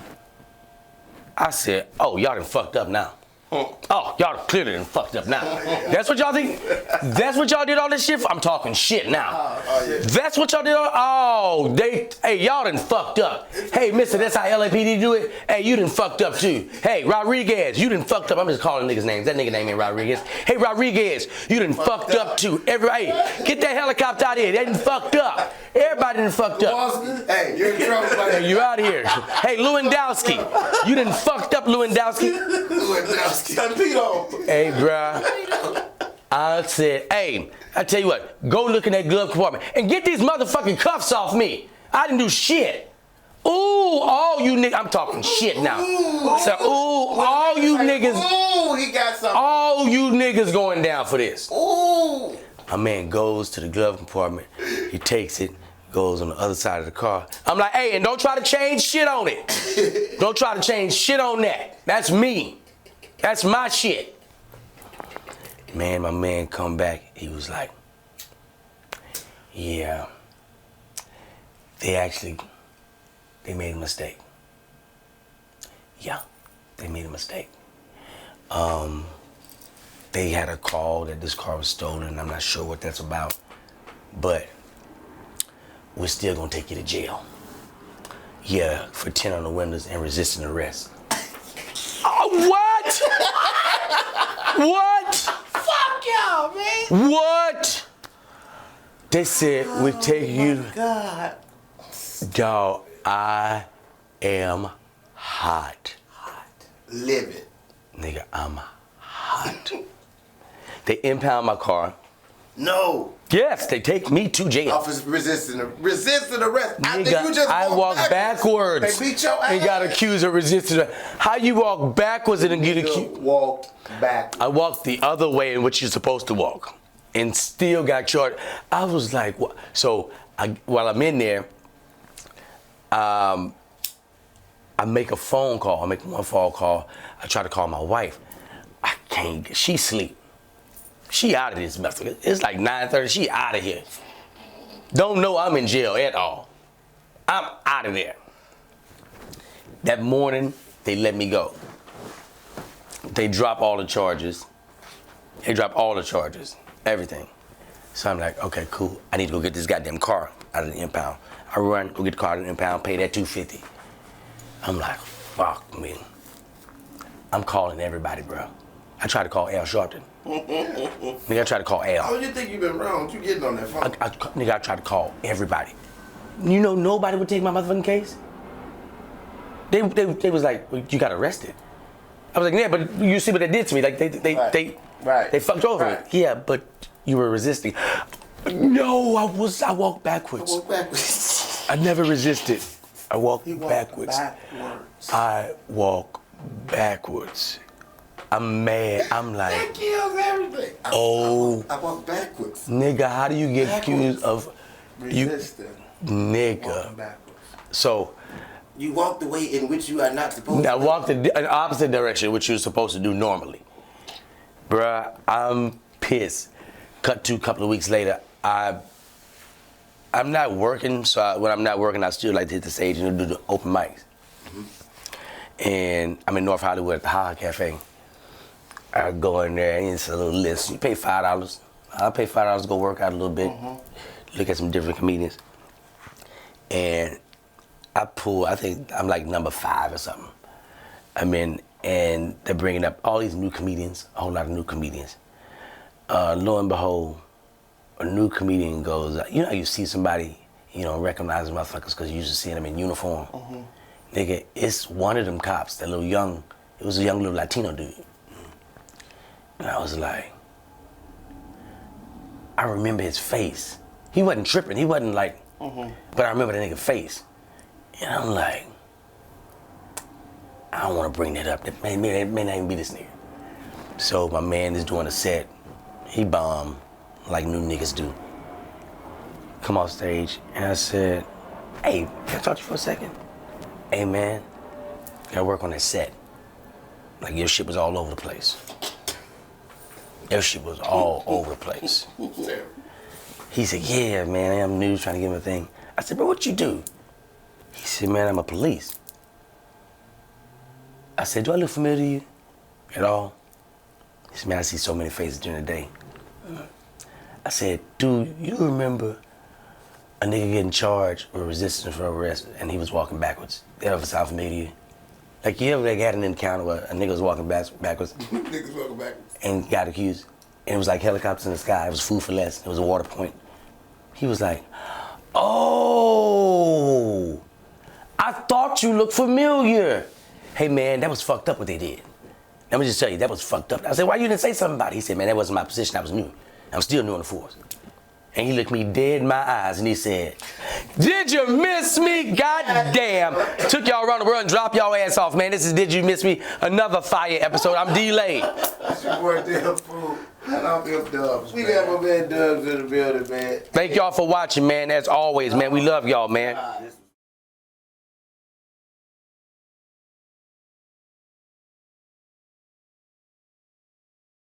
I said, oh, y'all done fucked up now. Oh, y'all clearly done fucked up now. That's what y'all think? That's what y'all did all this shit for? I'm talking shit now. That's what y'all did all, hey, y'all done fucked up. Hey, mister, that's how LAPD do it? Hey, you done fucked up too. Hey, Rodriguez, you done fucked up. I'm just calling niggas' names. That nigga name ain't Rodriguez. Hey, Rodriguez, you done fucked up too. Hey, get that helicopter out of here. They done fucked up. Everybody done fucked up.
Hey, you're in trouble, buddy.
Hey, you out of here. Hey, Lewandowski, you done fucked up, Lewandowski.
Lewandowski.
Hey, bruh. I said, hey, I tell you what, go look in that glove compartment and get these motherfucking cuffs off me. I didn't do shit. Ooh, all you niggas, I'm talking shit now. So, all you niggas.
Ooh, he got something.
All you niggas going down for this.
Ooh.
My man goes to the glove compartment. He takes it, goes on the other side of the car. I'm like, hey, and don't try to change shit on it. Don't try to change shit on that. That's me. That's my shit. Man, my man come back. He was like, yeah, they made a mistake. Yeah, they made a mistake. They had a call that this car was stolen. I'm not sure what that's about, but we're still gonna take you to jail. Yeah, for 10 on the windows and resisting arrest. Oh, what? What?
Fuck y'all, man.
What? They said we take you.
God.
Dog, I am hot.
Livid.
Nigga, I'm hot. They impound my car.
No.
Yes, they take me to jail.
Officer resisting arrest. I think
Nigga,
you just
I walked backwards.
They beat your ass.
And got accused of resisting arrest. How you walk backwards and get accused?
Walked back.
I walked the other way in which you're supposed to walk, and still got charged. I was like, what? So while I'm in there, I make a phone call. I make one phone call. I try to call my wife. I can't. She sleep. She out of this mess. It's like 9:30. She out of here. Don't know I'm in jail at all. I'm out of there. That morning, they let me go. They drop all the charges. Everything. So I'm like, okay, cool. I need to go get this goddamn car out of the impound. I run, go get the car out of the impound, pay that $250. I'm like, fuck me. I'm calling everybody, bro. I tried to call Al Sharpton. Nigga, I tried to call Al.
Oh, you think you've been wrong? You getting on that phone?
Nigga, I tried to call everybody. You know, nobody would take my motherfucking case. They was like, well, you got arrested. I was like, yeah, but you see what they did to me? Like they fucked over me. Yeah, but you were resisting. No, I walked backwards. I never resisted. I walked backwards. I walk backwards. I'm mad. I'm like,
that kills everything. I walk backwards.
Nigga, how do you get accused of
resisting?
Nigga. So
you walk the way in which you are not supposed to.
I walked in the opposite direction, which you're supposed to do normally. Bruh, I'm pissed. Cut to a couple of weeks later, I'm not working, so when I'm not working, I still like to hit the stage and do the open mics. Mm-hmm. And I'm in North Hollywood at the Haha Cafe. I go in there and it's a little list. You pay $5. I'll pay $5 to go work out a little bit, look at some different comedians. And I pull, I think I'm like number 5 or something. I'm in, and they're bringing up all these new comedians, a whole lot of new comedians. Lo and behold, a new comedian goes, you know how you see somebody, you don't recognize the motherfuckers because you used to see them in uniform? Nigga, it's one of them cops, that little young, it was a young little Latino dude. And I was like, I remember his face. He wasn't tripping, he wasn't like, but I remember the nigga face. And I'm like, I don't want to bring that up. That may not even be this nigga. So my man is doing a set. He bombed like new niggas do. Come off stage, and I said, hey, can I talk to you for a second? Hey man, gotta work on that set. Like your shit was all over the place. Your shit was all over the place. He said, yeah, man, I'm new, trying to get him a thing. I said, bro, what you do? He said, man, I'm a police. I said, do I look familiar to you at all? He said, man, I see so many faces during the day. I said, dude, you remember a nigga getting charged with resistance for arrest and he was walking backwards? That ever sound familiar to you? Like, you ever had an encounter where a nigga was walking backwards?
Niggas walking backwards.
And got accused. And it was like helicopters in the sky. It was food for less. It was a water point. He was like, oh, I thought you looked familiar. Hey man, that was fucked up what they did. Let me just tell you, that was fucked up. I said, why you didn't say something about it? He said, man, that wasn't my position, I was new. I'm still new on the force. And he looked me dead in my eyes and he said, did you miss me? Goddamn. Took y'all around the world and dropped y'all ass off, man. This is Did You Miss Me? Another fire episode. I'm delayed.
That's your boy, damn fool. And I'm F Dubs. We got my man Dubs in the building, man.
Thank y'all for watching, man. As always, man. We love y'all, man.